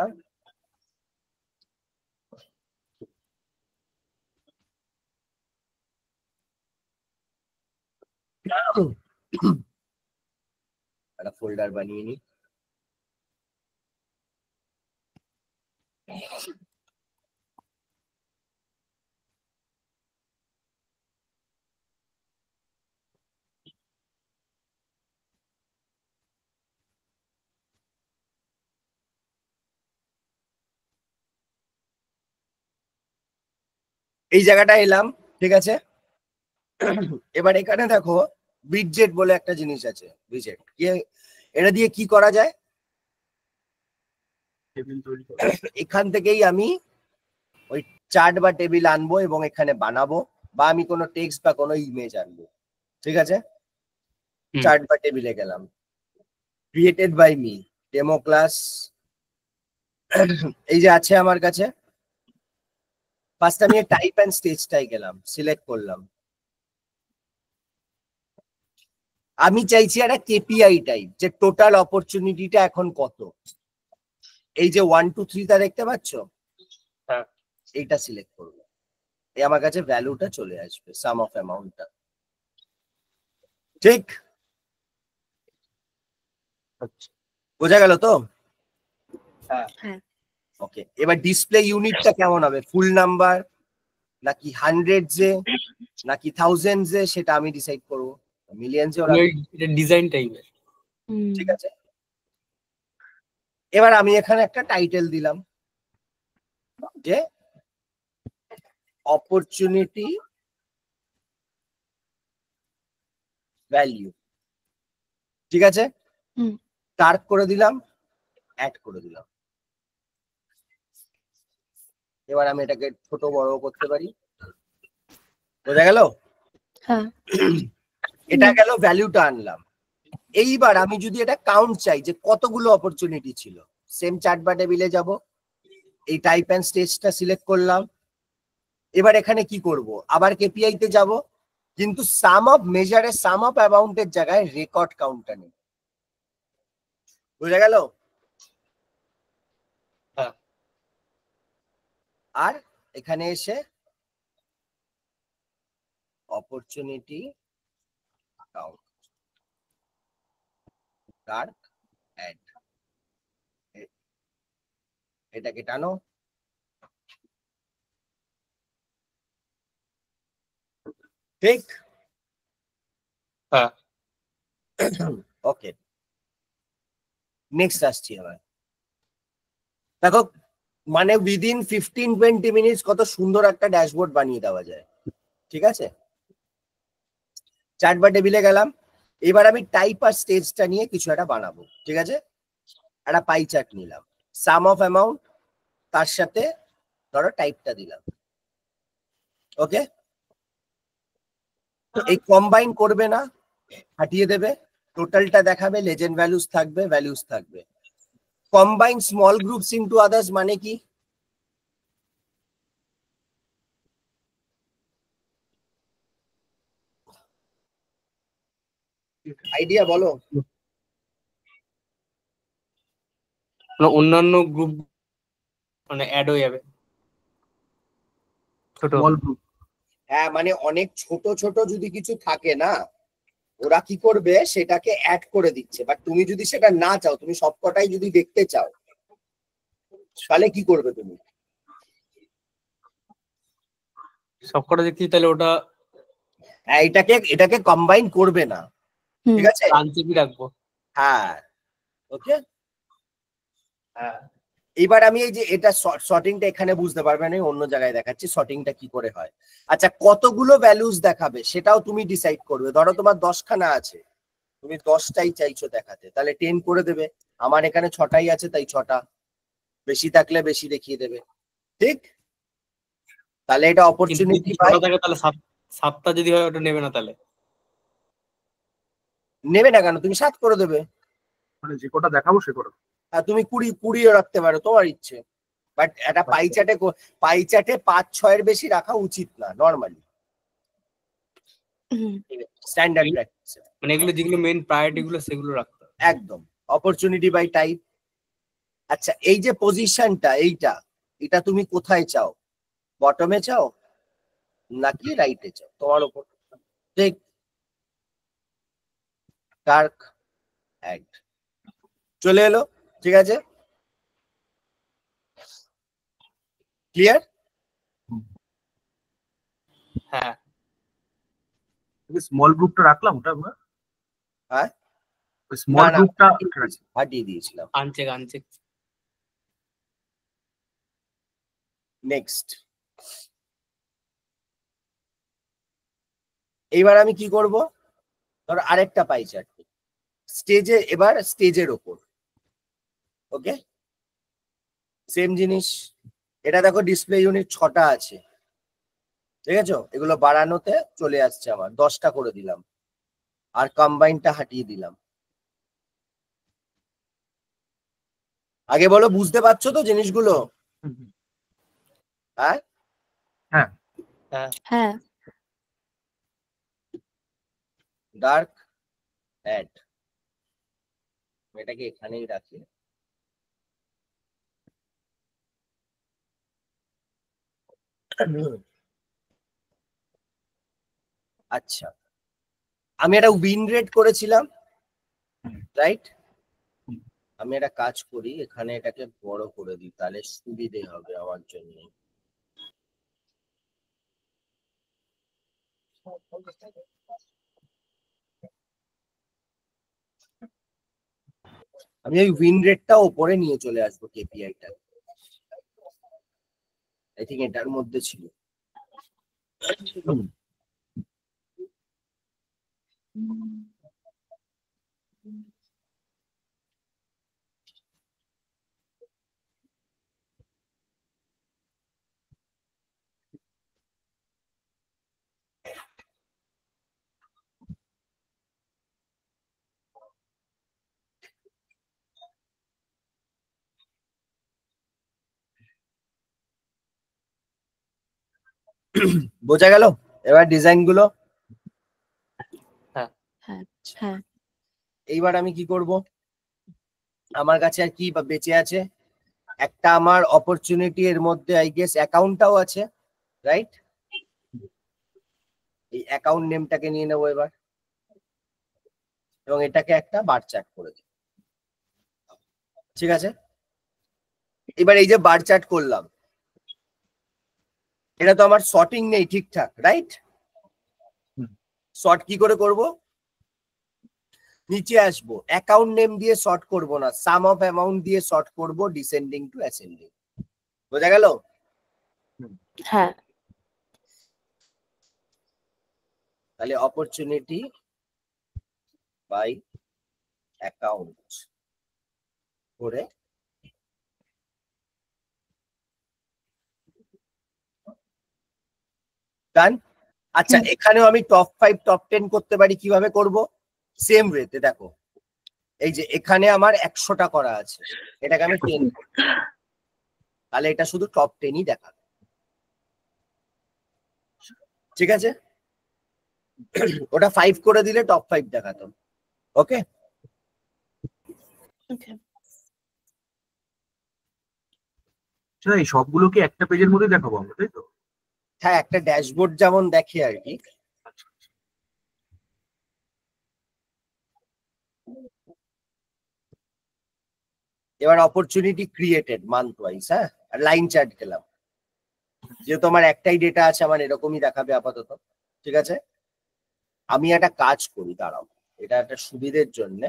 A: ফোল্ডার বানিয়ে নিই। এই জায়গাটা এলাম, ঠিক আছে? এবার এখানে দেখো উইডজেট বলে একটা জিনিস আছে। উইডজেট এটা দিয়ে কি করা যায়? এখান থেকেই আমি ওই চার্ট বা টেবিল আনবো এবং এখানে বানাবো, বা আমি কোনো টেক্সট বা কোনো ইমেজ আনবো। ঠিক আছে? চার্ট বা টেবিলে গেলাম, created by me, demo class, এই যে আছে আমার কাছে। ফার্স্ট আমি টাইপ এন্ড স্টেজটাই গেলাম, সিলেক্ট করলাম। আমি চাইছি একটা কেপিআই টাইপ, যে টোটাল অপরচুনিটিটা এখন কত। এই যে 1 2 3 টা দেখতে পাচ্ছ,
C: হ্যাঁ,
A: এইটা সিলেক্ট করবো। এই আমার কাছে ভ্যালুটা চলে আসবে, সাম অফ অ্যামাউন্টটা। ঠিক বোঝা গেল তো?
D: হ্যাঁ।
A: ওকে, এবার ডিসপ্লে ইউনিটটা কেমন হবে? ফুল নাম্বার নাকি হান্ড্রেডসে নাকি থাউজেন্ডসে, সেটা আমি ডিসাইড করবো। মিলিয়নসে ওরা,
C: এটা ডিজাইন টাইপের।
A: ঠিক আছে? এবার আমি এখানে একটা টাইটেল দিলাম যে অপরচুনিটি ভ্যালু। ঠিক আছে? টার্ক করে দিলাম, অ্যাড করে দিলাম। এবার আমি এটাকে ছোট বড় করতে পারি। বোঝা গেল?
D: হ্যাঁ।
A: এটা গেল, ভ্যালুটা আনলাম। এইবার আমি যদি এটা কাউন্ট চাই যে কতগুলো অপরচুনিটি ছিল, সেম চার্ট বা টেবিলে যাব, এই টাইপ এন্ড স্টেজটা সিলেক্ট করলাম। এবার এখানে কি করব? আবার কেপিআই তে যাব, কিন্তু সাম অফ মেজারের সাম অফ অ্যামাউন্টের জায়গায় রেকর্ড কাউন্টটা নেই। বোঝা গেল?
C: হ্যাঁ।
A: আর এখানে এসে অপরচুনিটি কাউন্ট, টার্ক, অ্যাড, এটাকে টানো। ঠিক?
C: হ্যাঁ।
A: ওকে, নেক্সট আসছি আবার। দেখো, মানে উইদিন 15-20 মিনিটস কত সুন্দর একটা ড্যাশবোর্ড বানিয়ে দেওয়া যায়। ঠিক আছে? চার্ট বা টেবিলে গেলাম, এবার আমি টাইপ আর স্টেজটা নিয়ে কিছু একটা বানাবো। ঠিক আছে? একটা পাই চার্ট নিলাম, সাম অফ অ্যামাউন্ট, তার সাথে ধরো টাইপটা দিলাম। ওকে, এই কম্বাইন করবে না, হাটিয়ে দেবে, টোটালটা দেখাবে, লেজেন্ড ভ্যালুস থাকবে, ভ্যালুস থাকবে। Combine small groups into others মানে কি? আইডিয়া বলো।
C: অন্যান্য গ্রুপ মানে অ্যাড হয়ে যাবে, ছোট।
A: হ্যাঁ, মানে অনেক ছোট ছোট যদি কিছু থাকে না, ওরা কি করবে, সেটাকে অ্যাড করে দিচ্ছে। বাট তুমি যদি সেটা না চাও, তুমি সবকটাই যদি দেখতে চাও, তাহলে কি করবে তুমি?
C: সবকটা দেখছি, তাহলে ওটা
A: হ্যাঁ, এটাকে কম্বাইন করবে না। ঠিক আছে?
C: আনসেপই রাখবো।
A: হ্যাঁ, ওকে।
C: হ্যাঁ।
A: এবার আমি এই যে এটা সর্টিংটা এখানে বুঝতে পারবে না, অন্য জায়গায় দেখাচ্ছি সর্টিংটা কি করে হয়। আচ্ছা, কতগুলো ভ্যালুস দেখাবে সেটাও তুমি ডিসাইড করবে। ধরো তোমার 10খানা আছে, তুমি 10টাই চাইছো দেখাতে, তাহলে 10 করে দেবে। আমার এখানে 6টাই আছে, তাই 6টা। বেশি থাকলে বেশি দেখিয়ে দেবে। ঠিক? তাহলে এটা
C: কিন্তু
A: অপরচুনিটি
C: যদি
A: পাই।
C: ছোট থাকে তাহলে 7টা যদি হয় ওটা নেবে না তাহলে?
A: নেবে না কেন? তুমি 7 করে দেবে।
B: মানে যে কটা দেখাবো সে কটা।
A: আর তুমি 20 রাখতে পারো, তোমার ইচ্ছে। বাট একটা পাই চার্টে 5-6 এর বেশি রাখা উচিত না নরমালি,
D: হুম,
A: স্ট্যান্ডার্ড প্র্যাকটিস।
C: মানে এগুলো যেগুলো মেইন প্রায়োরিটি গুলো সেগুলো রাখতে হবে।
A: একদম অপরচুনিটি বাই টাইপ। আচ্ছা, এই যে পজিশনটা এটা তুমি কোথায় চাও? বটমে চাও নাকি রাইটে চাও? তোমার উপর। ঠিক, ডার্ক অ্যাড চলে এলো। ঠিক আছে, ক্লিয়ার?
C: হ্যাঁ
B: স্মল গ্রুপটা রাখলাম ওটা আমরা,
A: হ্যাঁ,
B: স্মল
A: না
B: গ্রুপটা
A: হাটিয়ে দিয়েছিলাম।
C: আনচেক
A: নেক্সট, এইবার আমি কি করব? ধরো আরেকটা পাই চার্ট স্টেজে, এবার স্টেজের ওপর। ওকে, সেম জিনিস। এটা দেখো ডিসপ্লে ইউনিট 6টা আছে, ঠিক আছে? এগুলো বাড়ানোতে চলে আসছে আমার, 10টা করে দিলাম, আর কম্বাইনটা হাটিয়ে দিলাম। আগে বলো, বুঝতে পারছো তো জিনিসগুলো? হ্যাঁ
B: হ্যাঁ
D: হ্যাঁ,
A: ডার্ক অ্যাড, এটাকে এখানেই রাখি। আচ্ছা, আমি একটা উইন রেট করেছিলাম, রাইট? আমি একটা কাজ করি, এখানে এটাকে বড় করে দিই, তাহলে সুবিধে হবে আমার জন্য। আমি ওই উইন রেটটা উপরে নিয়ে চলে আসবো, কেপিআইটা আই থিঙ্ক এটার মধ্যে ছিল। বোঝা গেল এবার ডিজাইন গুলো?
D: হ্যাঁ, হ্যাঁ,
A: এইবার আমি কি করব? আমার কাছে আর কি বেঁচে আছে? একটা আমার অপরচুনিটি, এর মধ্যে আই গেস অ্যাকাউন্টটাও আছে, রাইট? এই অ্যাকাউন্ট নেমটাকে নিয়ে নেবো এবার, এবং এটাকে একটা বার চার্ট করে দিই। ঠিক আছে, এবার এই যে বার চার্ট করলাম, এটা তো আমার শর্টিং নেই ঠিকঠাক, রাইট? শর্ট কি করে করব? নিচে আসবো, অ্যাকাউন্ট নেম দিয়ে শর্ট করব না, সাম অফ অ্যামাউন্ট দিয়ে শর্ট করব, ডিসেন্ডিং টু অ্যাসেন্ডিং। বোঝা গেল?
D: হ্যাঁ,
A: তাহলে অপরচুনিটি বাই অ্যাকাউন্ট করে ডান। আচ্ছা, এখানেও আমি টপ 5 টপ 10 করতে পারি, কিভাবে করব? সেম ওয়েতে দেখো, এই যে এখানে আমার 100টা করা আছে, এটাকে আমি 10 করব, তাহলে এটা শুধু টপ 10ই দেখাবে। ঠিক আছে, ওটা 5 করে দিলে টপ 5 দেখাতো। ওকে,
D: ওকে,
B: আচ্ছা এই সবগুলো কি একটা পেজের মধ্যে দেখাবো আমরা, তাই তো?
A: হ্যাঁ, একটা ড্যাশবোর্ড যেমন দেখে আর কি। এবার অপরচুনিটি ক্রিয়েটেড মান্থ ওয়াইজ, হ্যাঁ, আর লাইন চার্ট গেলাম, যেহেতু আমার একটাই ডেটা আছে, আমার এরকমই দেখাবে আপাতত। ঠিক আছে, আমি একটা কাজ করি, দাঁড়াও, এটা একটা সুবিধের জন্য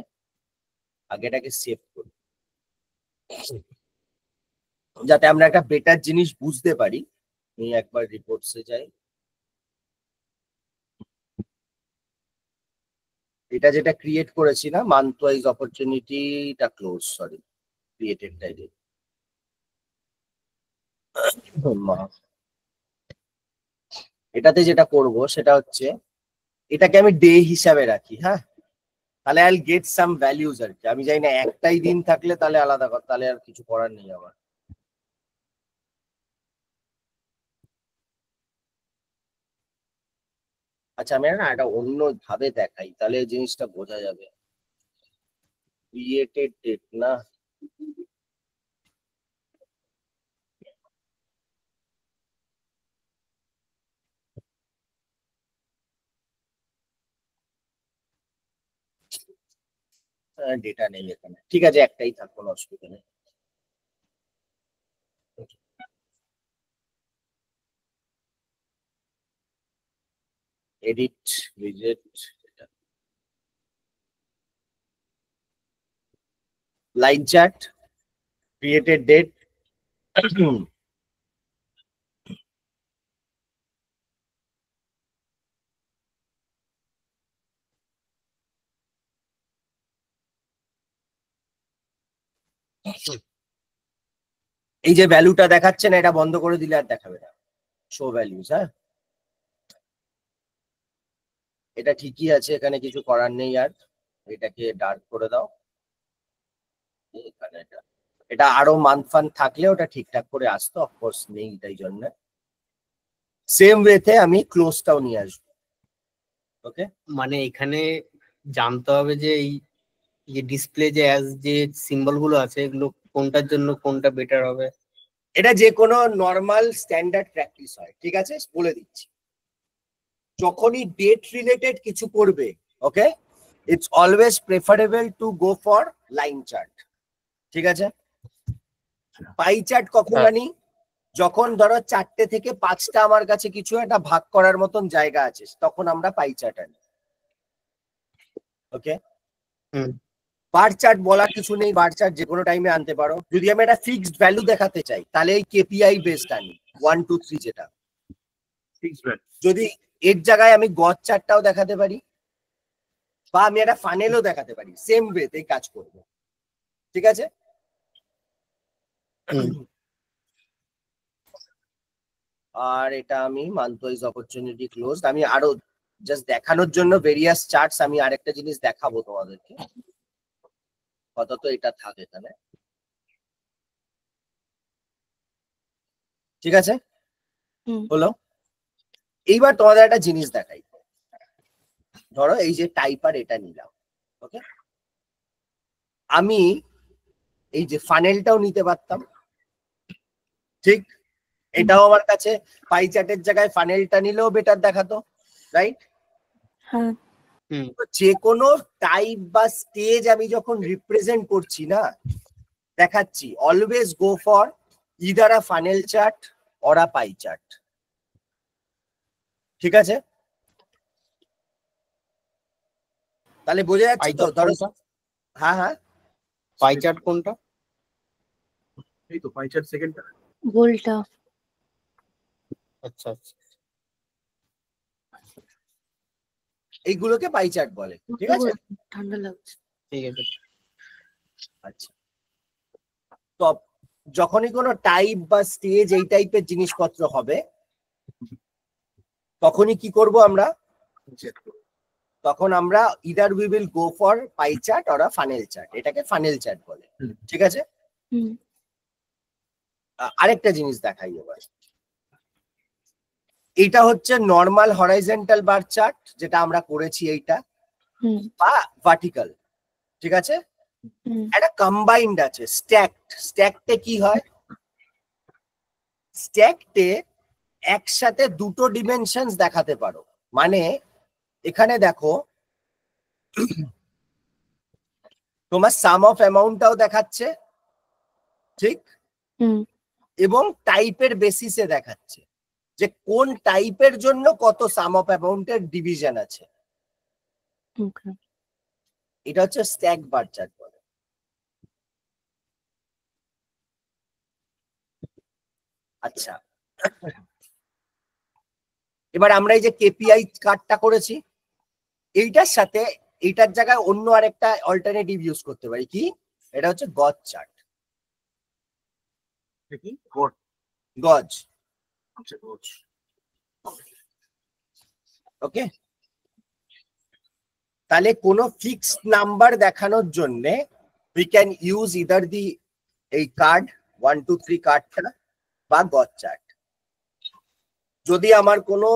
A: আগে এটাকে সেভ করি, যাতে আমরা একটা বেটার জিনিস বুঝতে পারি। আমি একবার রিপোর্টসে যাই, এটা যেটা ক্রিয়েট করেছি না, মান্থ ওয়াইজ অপরচুনিটিটা ক্লোজ, সরি, ক্রিয়েটেড টাইপ। এটাতে যেটা করব সেটা হচ্ছে এটাকে আমি ডে হিসাবে রাখি, হ্যাঁ, তাহলে I will get some values আর কি। আমি জানি না একটাই দিন থাকলে তাহলে আলাদা কথা, তাহলে আর কিছু করার নেই আমার। আচ্ছা আমি না এটা অন্য ভাবে দেখাই, তাহলে জিনিসটা বোঝা যাবে। ক্রিয়েটেড ডেট না, ডেটা নেই এখানে, ঠিক আছে একটাই থাক, কোনো অসুবিধা নেই। এডিট উইজেট, লাইন চার্ট, ক্রিয়েটেড ডেট, এই যে ভ্যালুটা দেখাচ্ছে না, এটা বন্ধ করে দিলে আর দেখাবে না, শো ভ্যালুজ। হ্যাঁ এটা ঠিকই আছে, এখানে কিছু করার নেই আর। এটাকে ডার্ক করে দাও, এখানে এটা আরো মান্থ ফান থাকলে ওটা ঠিকঠাক করে আসতো, অফকোর্স নেই তাই জন্য। সেম ওয়েতে আমি ক্লোজটাও নিয়ে আসবো। ওকে,
C: মানে এখানে জানতে হবে যে এই যে ডিসপ্লে যে অ্যাজ যে সিম্বল গুলো আছে এগুলো কোনটার জন্য কোনটা বেটার হবে।
A: এটা যে কোনো নর্মাল স্ট্যান্ডার্ড প্র্যাকটিস হয়, ঠিক আছে বলে দিচ্ছি। যখনই ডেট রিলেটেড কিছু করবে, okay, it's always preferable to go for line chart, ঠিক আছে। পাই চার্ট কখন আনি? যখন ধরো 4টে থেকে 5টা আমার কাছে কিছু একটা ভাগ করার মতন জায়গা আছে, তখন আমরা পাই চার্ট আনি। ওকে, বার চার্ট বলার কিছু নেই, বার চার্ট যে কোনো টাইমে আনতে পারো। যদি আমি একটা ফিক্সড ভ্যালু দেখাতে চাই তাহলে এই কেপিআই বেসড আনি 1 2 3, যেটা
B: ফিক্সড ভ্যালু।
A: যদি এর জায়গায় আমি গজ চার্টটাও দেখাতে পারি, বা আমি একটা ফানেলও দেখাতে পারি, সেম ওয়েতে কাজ করব, ঠিক আছে। আর এটা আমি মান্থ ওয়াইজ অপরচুনিটি ক্লোজ, আমি আরো জাস্ট দেখানোর জন্য ভেরিয়াস চার্টস আমি আরেকটা জিনিস দেখাবো তোমাদেরকে, কত এটা থাকে এখানে, ঠিক আছে হলো। এইবার তোমাদের একটা জিনিস দেখাই, ধরো এই যে টাইপার এটা নিলাম, ওকে, আমি এই যে ফানেলটাও নিতে পারতাম, ঠিক, এটাও আমার কাছে পাই চার্টের জায়গায় ফানেলটা নিলেও বেটার দেখাতো, রাইট।
D: হ্যাঁ
A: যে কোনো টাইপ বা স্টেজ আমি যখন রিপ্রেজেন্ট করছি না, দেখাচ্ছি, always go for either a funnel chart or a pie chart, ঠিক আছে। তাহলে বোঝা যাচ্ছে তো? ধরো হ্যাঁ হ্যাঁ,
C: পাই চার্ট কোনটা?
B: এই তো পাই চার্ট সেকেন্ডটা।
D: গোলটা।
C: আচ্ছা আচ্ছা,
A: এইগুলোকে পাই চার্ট বলে, ঠিক আছে।
D: ঠান্ডা লাগছে।
C: ঠিক আছে।
A: আচ্ছা, তো যখনই কোনো টাইপ বা স্টেজ এই টাইপের জিনিসপত্র হবে, তখনই কি করব আমরা? তখন আমরা either we will go for pie chart or a funnel chart, এটাকে ফানেল চার্ট বলে, ঠিক আছে। আরেকটা জিনিস দেখাই এবার, এটা হচ্ছে নর্মাল হরাইজন্টাল বার চার্ট যেটা আমরা করেছি এইটা, বা ভার্টিক্যাল, ঠিক আছে। একটা কম্বাইন্ড আছে স্ট্যাকড। স্ট্যাকডে কি হয়? স্ট্যাকডে একসাথে দুটো ডিমেনশনস দেখাতে পারো, মানে এখানে দেখো তোমার সাম অফ অ্যামাউন্টটাও দেখাচ্ছে, ঠিক, এবং টাইপের বেসিসে দেখাচ্ছে যে কোন টাইপের জন্য কত সাম অফ অ্যামাউন্টের ডিভিশন আছে। এটা হচ্ছে স্ট্যাক বার চার্ট বলে। আচ্ছা, এবার আমরা এই যে কেপিআই কার্ডটা করেছি, এইটার সাথে এইটার জায়গায় অন্য আরেকটা অল্টারনেটিভ ইউজ করতে পারি, কি? এটা হচ্ছে গজ চার্ট।
B: কি
A: গজ,
B: আচ্ছা গজ।
A: ওকে, তাহলে কোনো ফিক্সড নাম্বার দেখানোর জন্য উই ক্যান ইউজ ইদার দি এই কার্ড 1 2 3 কার্ডটা বা গজ চার্ট। যদি আমার কোনো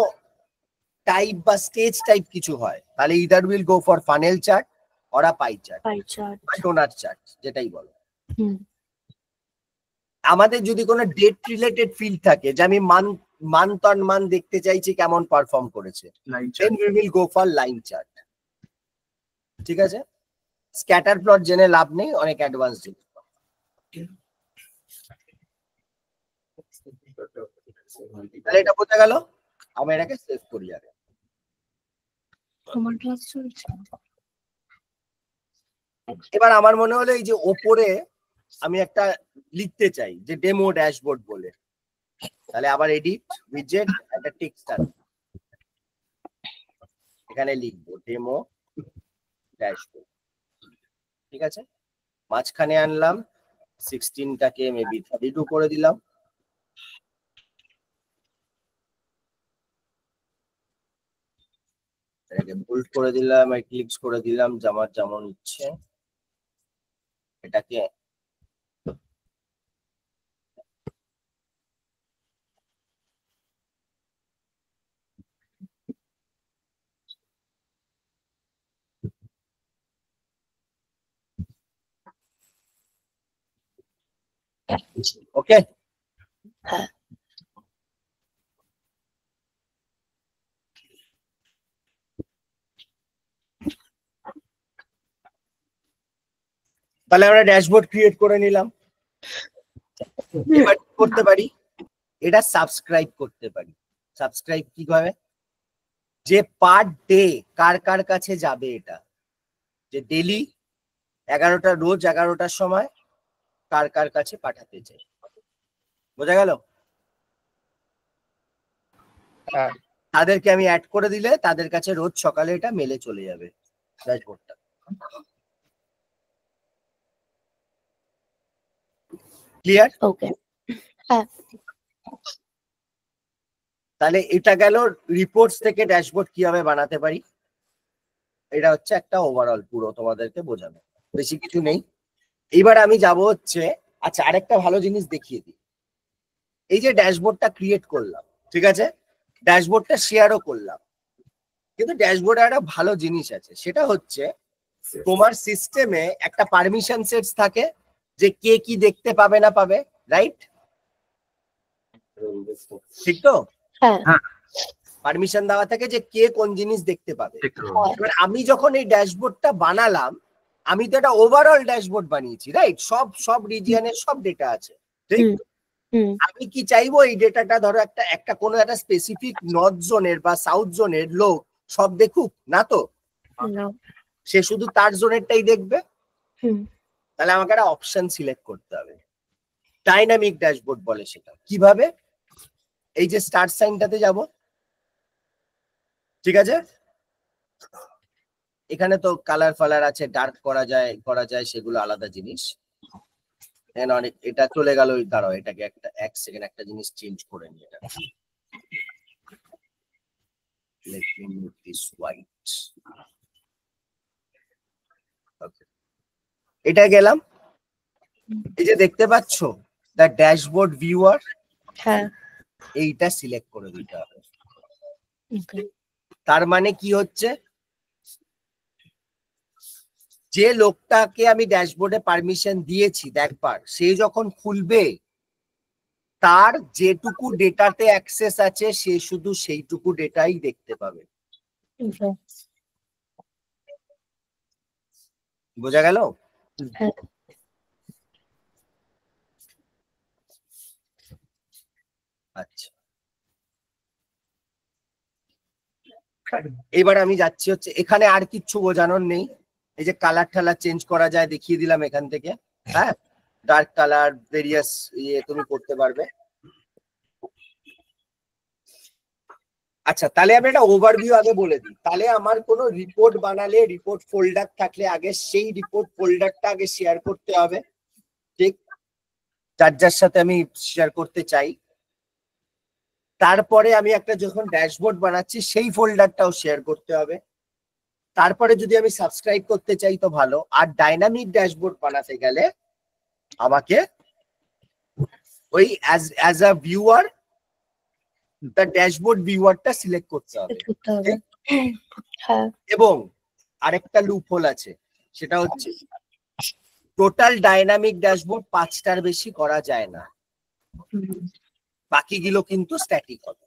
A: টাইপ বা স্টেজ টাইপ কিছু হয় তাহলে either will go for funnel chart or a pie chart বা ডোনাট চার্ট, যেটাই বলো। আমাদের যদি কোনো ডেট রিলেটেড ফিল্ড থাকে যে আমি মান্থ অন মান্থ দেখতে চাইছি কেমন পারফর্ম করেছে, then we will go for line chart. ঠিক আছে, স্ক্যাটার প্লট জেনে লাভ নেই, অনেক অ্যাডভান্স জিনিস। তাহলে এটা বোঝা গেল। আমি এটাকে সেভ করি আগে। এবার আমার মনে হলো এই যে ওপরে আমি একটা লিখতে চাই যে ডেমো ড্যাশবোর্ড বলে, তাহলে আবার এডিট উইজেট একটা টেক্সট আছে, এখানে লিখবো ডেমো ড্যাশবোর্ড। ঠিক আছে, মাঝখানে আনলাম 16টাকে মেবি 32 করে দিলাম। এটাকে বোল্ড করে দিলাম, ক্লিকস করে দিলাম আমার যেমন ইচ্ছে। এটাকে ওকে, তাহলে আমরা ড্যাশবোর্ড ক্রিয়েট করে নিলাম। এবার করতে পারি এটা সাবস্ক্রাইব করতে পারি। সাবস্ক্রাইব কিভাবে, যে পার ডে কার কার কাছে যাবে, এটা যে ডেলি 11টা রোজ 11টার সময় কার কার কাছে পাঠাতে চাই। বোঝা গেল? তাদেরকে আমি অ্যাড করে দিলে তাদের কাছে রোজ সকালে এটা মেলে চলে যাবে ড্যাশবোর্ডটা। ক্লিয়ার?
D: ওকে, হ্যাঁ।
A: তাহলে এটা গেল রিপোর্টস থেকে ড্যাশবোর্ড কিভাবে বানাতে পারি। এটা হচ্ছে একটা ওভারঅল পুরো তোমাদেরকে বোঝানো, বেশি কিছু নেই। এবার আমি যাব হচ্ছে, আচ্ছা আরেকটা ভালো জিনিস দেখিয়ে দিই। এই যে ড্যাশবোর্ডটা ক্রিয়েট করলাম, ঠিক আছে, ড্যাশবোর্ডটা শেয়ারও করলাম, কিন্তু ড্যাশবোর্ডে একটা ভালো জিনিস আছে, সেটা হচ্ছে তোমার সিস্টেমে একটা পারমিশন সেটস থাকে যে কে কি দেখতে পাবে না পাবে, রাইট? ঠিক তো?
D: হ্যাঁ,
A: পারমিশন দেওয়া থাকে যে কে কোন জিনিস দেখতে পাবে। এবার আমি যখন এই ড্যাশবোর্ডটা বানালাম, আমি তো একটা ওভারঅল ড্যাশবোর্ড বানিয়েছি, রাইট? সব রিজিয়নের সব ডেটা আছে, ঠিক? আমি কি চাইবো এই ডেটাটা ধরো একটা কোনো একটা স্পেসিফিক নর্থ জোনের বা সাউথ জোনের লোক সব দেখুক না তো, সে শুধু তার জোনেরটাই দেখবে। তাহলে আমাকে একটা অপশন সিলেক্ট করতে হবে, ডাইনামিক ড্যাশবোর্ড বলে সেটা। কিভাবে? এই যে স্টার্ট সাইনটাতে যাব, ঠিক আছে, এখানে তো কালার ফালার আছে, ডার্ক করা যায় সেগুলো আলাদা জিনিস। অনেক এটা চলে গেল, দাঁড়াও এটাকে এক সেকেন্ড একটা জিনিস চেঞ্জ করে নি। এটা let me make this white. Okay. এটা গেলাম, এই যে দেখতে পাচ্ছ দ্য ড্যাশবোর্ড ভিউয়ার,
D: হ্যাঁ,
A: এইটা সিলেক্ট করে দিতে হবে। তার মানে কি হচ্ছে, যে লোকটাকে আমি ড্যাশবোর্ডে পারমিশন দিয়েছি দেখবার, সে যখন খুলবে তার যেটুকু ডেটাতে অ্যাক্সেস আছে সে শুধু সেইটুকু ডেটাই দেখতে পাবে। বোঝা গেল? আচ্ছা, এবার আমি যাচ্ছি হচ্ছে এখানে আর কিচ্ছু বোঝানোর নেই। এই যে কালার ঠালার চেঞ্জ করা যায় দেখিয়ে দিলাম এখান থেকে। হ্যাঁ, ডার্ক কালার ভেরিয়াস তুমি করতে পারবে। আচ্ছা, তাহলে আমি একটা ওভারভিউ আগে বলে দিই। তাহলে আমার কোনো রিপোর্ট বানালে, রিপোর্ট ফোল্ডার থাকলে আগে সেই রিপোর্ট ফোল্ডারটা আগে শেয়ার করতে হবে, ঠিক? যার যার সাথে আমি শেয়ার করতে চাই। তারপরে আমি একটা যখন ড্যাশবোর্ড বানাচ্ছি সেই ফোল্ডারটাও শেয়ার করতে হবে। তারপরে যদি আমি সাবস্ক্রাইব করতে চাই তো ভালো। আর ডাইনামিক ড্যাশবোর্ড বানাতে গেলে আমাকে ওই as a viewer the dashboard ভিউয়ারটা সিলেক্ট করতে হবে।
D: হ্যাঁ,
A: এবং আরেকটা লুপ হোল আছে, সেটা হচ্ছে টোটাল ডাইনামিক ড্যাশবোর্ড 5টার বেশি করা যায় না, বাকিগুলো কিন্তু স্ট্যাটিক হবে।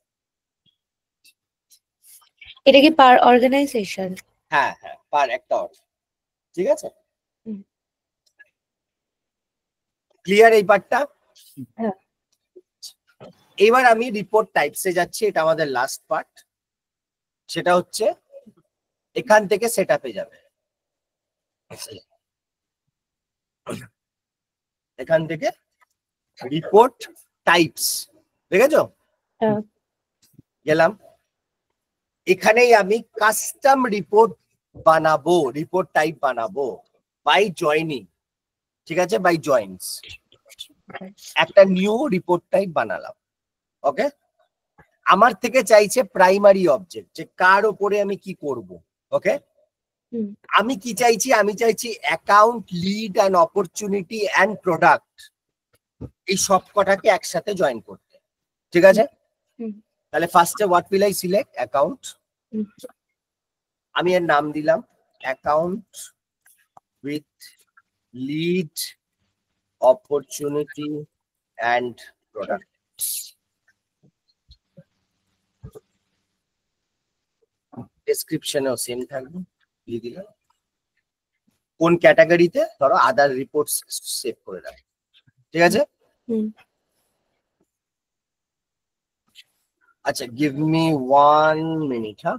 D: এটা কি পার অর্গানাইজেশন?
A: হ্যাঁ হ্যাঁ, পার একটা অর্ডার। ঠিক আছে, ক্লিয়ার এই পার্টটা?
D: হ্যাঁ।
A: এবার আমি রিপোর্ট টাইপসে যাচ্ছি, এটা আমাদের লাস্ট পার্ট। সেটা হচ্ছে এখান থেকে সেটআপে যাবে, এখান থেকে রিপোর্ট টাইপস, দেখেছো?
D: হ্যাঁ।
A: গেলাম, এখানেই আমি কাস্টম রিপোর্ট বানাবো, রিপোর্ট টাইপ বানাবো বাই জয়নিং। ঠিক আছে, বাই জয়েন্টস একটা নিউ রিপোর্ট টাইপ বানালাম। ওকে, আমার থেকে চাইছে প্রাইমারি অবজেক্ট, যে কার উপরে আমি কি করব। ওকে, আমি কি চাইছি? আমি চাইছি account, lead and opportunity and product, এই সব কটাকে একসাথে জয়েন করতে। ঠিক আছে, তাহলে ফার্স্টে what will I select? Account. আমি এর নাম দিলাম account with lead, opportunity and product. ডেসক্রিপশনেও সেম থাকবে, দিয়ে দিলাম। কোন ক্যাটাগরিতে? ধরো আদার রিপোর্টস সেভ করে রাখ। ঠিক আছে, আচ্ছা, গিভ মি 1 মিনিট। হ্যাঁ,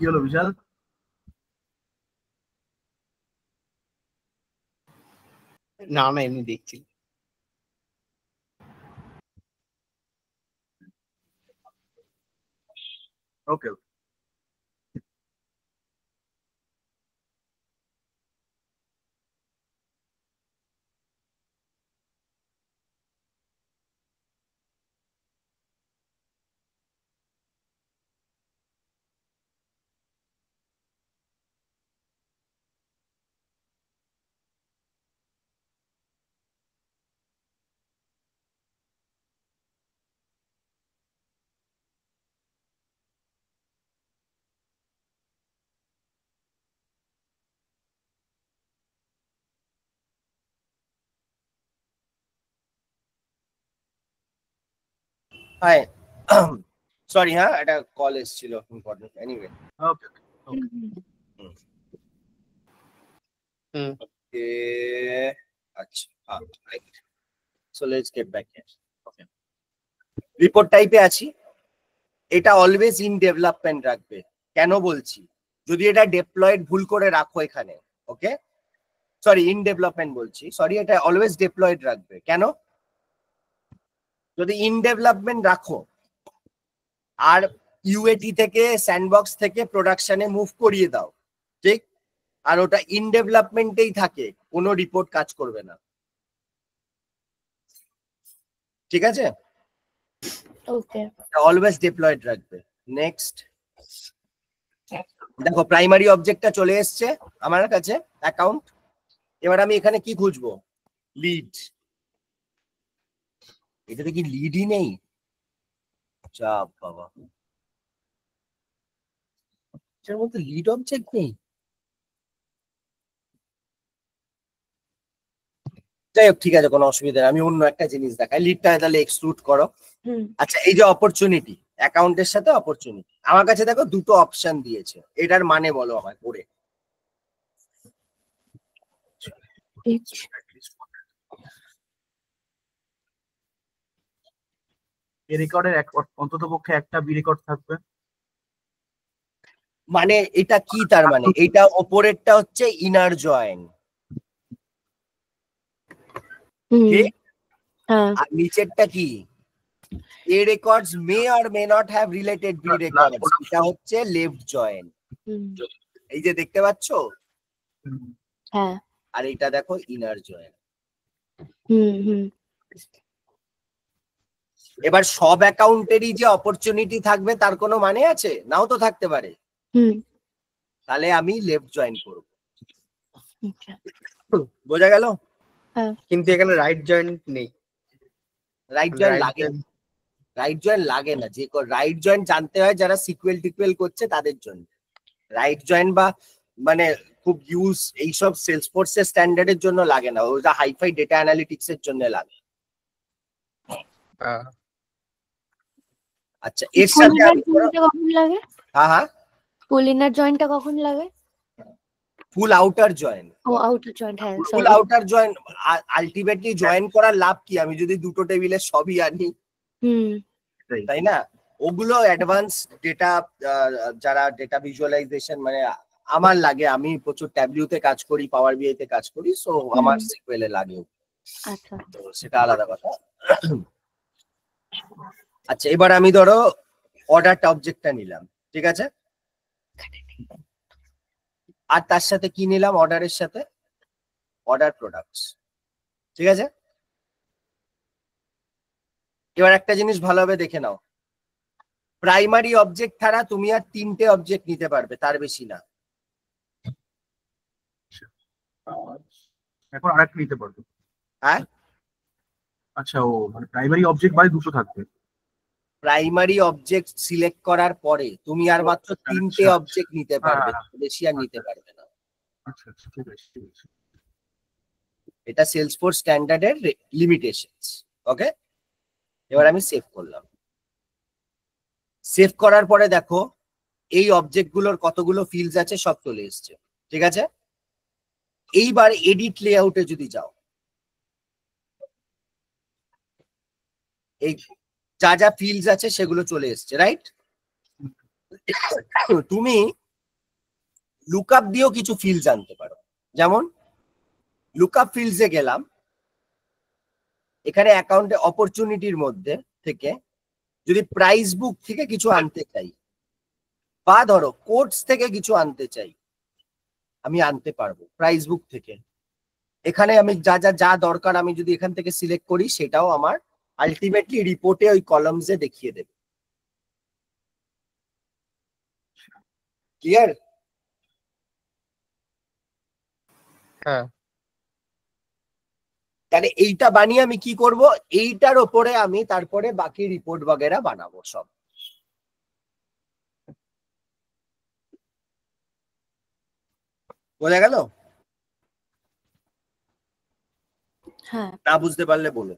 B: কি হলো বিশাল?
C: না না, এমনি দেখছি।
B: ওকে,
A: হাই, সরি, হ্যাঁ একটা কল এসেছিল ইম্পর্টেন্ট। এনিওয়ে,
B: ওকে,
A: আচ্ছা, right. So let's get back here. Okay, report টাইপে আছি, এটা অলওয়েজ ইন ডেভেলপমেন্ট রাখবে। কেন বলছি? যদি এটা ডেপ্লয়েড ভুল করে রাখো এখানে, ওকে, সরি ইন ডেভেলপমেন্ট বলছি, সরি, এটা অলওয়েজ ডেপ্লয়েড রাখবে। কেন? যদি ইন ডেভেলপমেন্ট রাখো আর ইউএটি থেকে স্যান্ডবক্স থেকে প্রোডাকশনে মুভ করিয়ে দাও, ঠিক? আর ওটা ইন ডেভেলপমেন্টেই থাকে, কোনো রিপোর্ট কাজ করবে না, ঠিক আছে?
D: ওকে।
A: অলওয়েজ ডিপ্লয়েড রাখবে। নেক্সট দেখো প্রাইমারি অবজেক্টটা চলে এসছে আমার কাছে, অ্যাকাউন্ট। এবার আমি এখানে কি খুঁজবো? লিড। এটাতে কি লিডই নেই? চাপ বাবা, এটার মধ্যে লিড অবজেক্ট নেই। যাই হোক, ঠিক আছে, কোনো অসুবিধা নেই। আমি অন্য একটা জিনিস দেখাই, লিডটা তাহলে এক্সক্লুড করো। আচ্ছা, এই যে অপরচুনিটি, অ্যাকাউন্টের সাথে অপরচুনিটি, আমার কাছে দেখো দুটো অপশন দিয়েছে, এটার মানে বলো আমায় পড়ে।
B: এ রেকর্ডের অন্তত পক্ষে একটা বি রেকর্ড থাকবে।
A: মানে এটা কি তার মানে? এটা ওপরেরটা হচ্ছে ইনার জয়েন, আর নিচেরটা কি? A records may or may not have related B records, এটা হচ্ছে লেফট জয়েন। এই যে দেখতে পাচ্ছ,
D: হ্যাঁ,
A: আর এটা দেখো ইনার জয়েন। এবার সব অ্যাকাউন্টেরই যে অপরচুনিটি থাকবে তার কোনো মানে আছে? নাও তো থাকতে পারে। তাহলে আমি লেফট জয়েন করব। বোঝা গেল?
C: কিন্তু এখানে রাইট জয়েন্ট নেই।
A: রাইট জয়েন লাগে, রাইট জয়েন লাগে না। যে রাইট জয়েন জানতে হয় যারা সিকুয়েল টিকুয়েল করছে তাদের জন্য। রাইট জয়েন বা মানে খুব ইউজ এইসব সেলসফোর্স এর স্ট্যান্ডার্ডের জন্য লাগে না, ওটা হাইফাই ডেটা অ্যানালিটিক্স এর জন্য লাগে। আচ্ছা, এর সাথে
D: কখন লাগে?
A: হ্যাঁ,
D: ফুল ইনার জয়েন্টটা কখন লাগে?
A: ফুল আউটার জয়েন।
D: ও, আউটার জয়েন্ট, হ্যাঁ।
A: ফুল আউটার জয়েন আলটিমেটলি জয়েন করার লাভ কি? আমি যদি দুটো টেবিলে সবই আনি, তাই না? ওগুলো অ্যাডভান্স ডেটা, যারা ডেটা ভিজুয়ালাইজেশন মানে আমার লাগে, আমি প্রচুর ট্যাবলিউতে কাজ করি, পাওয়ার বিআই তে কাজ করি, সো আমার সিকুয়েলে লাগে।
D: আচ্ছা,
A: তো সেটা আলাদা কথা। আচ্ছা, এবার আমি ধরো অর্ডারটা অবজেক্টটা নিলাম, ঠিক আছে? আর তার সাথে কি নিলাম? অর্ডারের সাথে অর্ডার প্রোডাক্টস, ঠিক আছে? এবার একটা জিনিস ভালোভাবে দেখে নাও, প্রাইমারি অবজেক্ট ছাড়া তুমি আর 3টে অবজেক্ট নিতে পারবে, তার বেশি না।
B: এখন আরেকটা নিতে পারবে?
A: হ্যাঁ।
B: আচ্ছা, ও মানে প্রাইমারি অবজেক্ট বাই দুটো থাকবে।
A: প্রাইমারি অবজেক্ট সিলেক্ট করার পরে তুমি আর মাত্র 3টে অবজেক্ট নিতে পারবে, বেশি আর নিতে পারবে না।
B: আচ্ছা আচ্ছা, ঠিক আছে ঠিক আছে।
A: এটা সেলসফোর্স স্ট্যান্ডার্ডের লিমিটেশনস। ওকে, এবার আমি সেভ করলাম। সেভ করার পরে দেখো এই অবজেক্ট গুলোর কতগুলো ফিল্ডস আছে সব চলে এসছে, ঠিক আছে? এইবার এডিট লেআউটে যদি যাও, এই যা যা ফিল্ডস আছে সেগুলো চলে এসছে, রাইট? তুমি লুকআপ দিয়েও কিছু ফিল্ডস আনতে পারো। যেমন লুকআপ ফিল্ডসে গেলাম, এখানে অ্যাকাউন্টে অপরচুনিটির মধ্যে থেকে যদি প্রাইস বুক থেকে কিছু আনতে চাই, বা ধরো কোর্স থেকে কিছু আনতে চাই, আমি আনতে পারবো প্রাইস বুক থেকে। এখানে আমি যা যা যা দরকার আমি যদি এখান থেকে সিলেক্ট করি, সেটাও আমার আলটিমেটলি রিপোর্টে ওই কলামসে দেখিয়ে দেবে। ক্লিয়ার?
C: হ্যাঁ।
A: তাহলে এইটা বানিয়ে আমি কি করব? এইটার ওপরে আমি তারপরে বাকি রিপোর্ট বগেরা বানাবো সব। বোঝা গেল?
D: হ্যাঁ।
A: না বুঝতে পারলে বলো।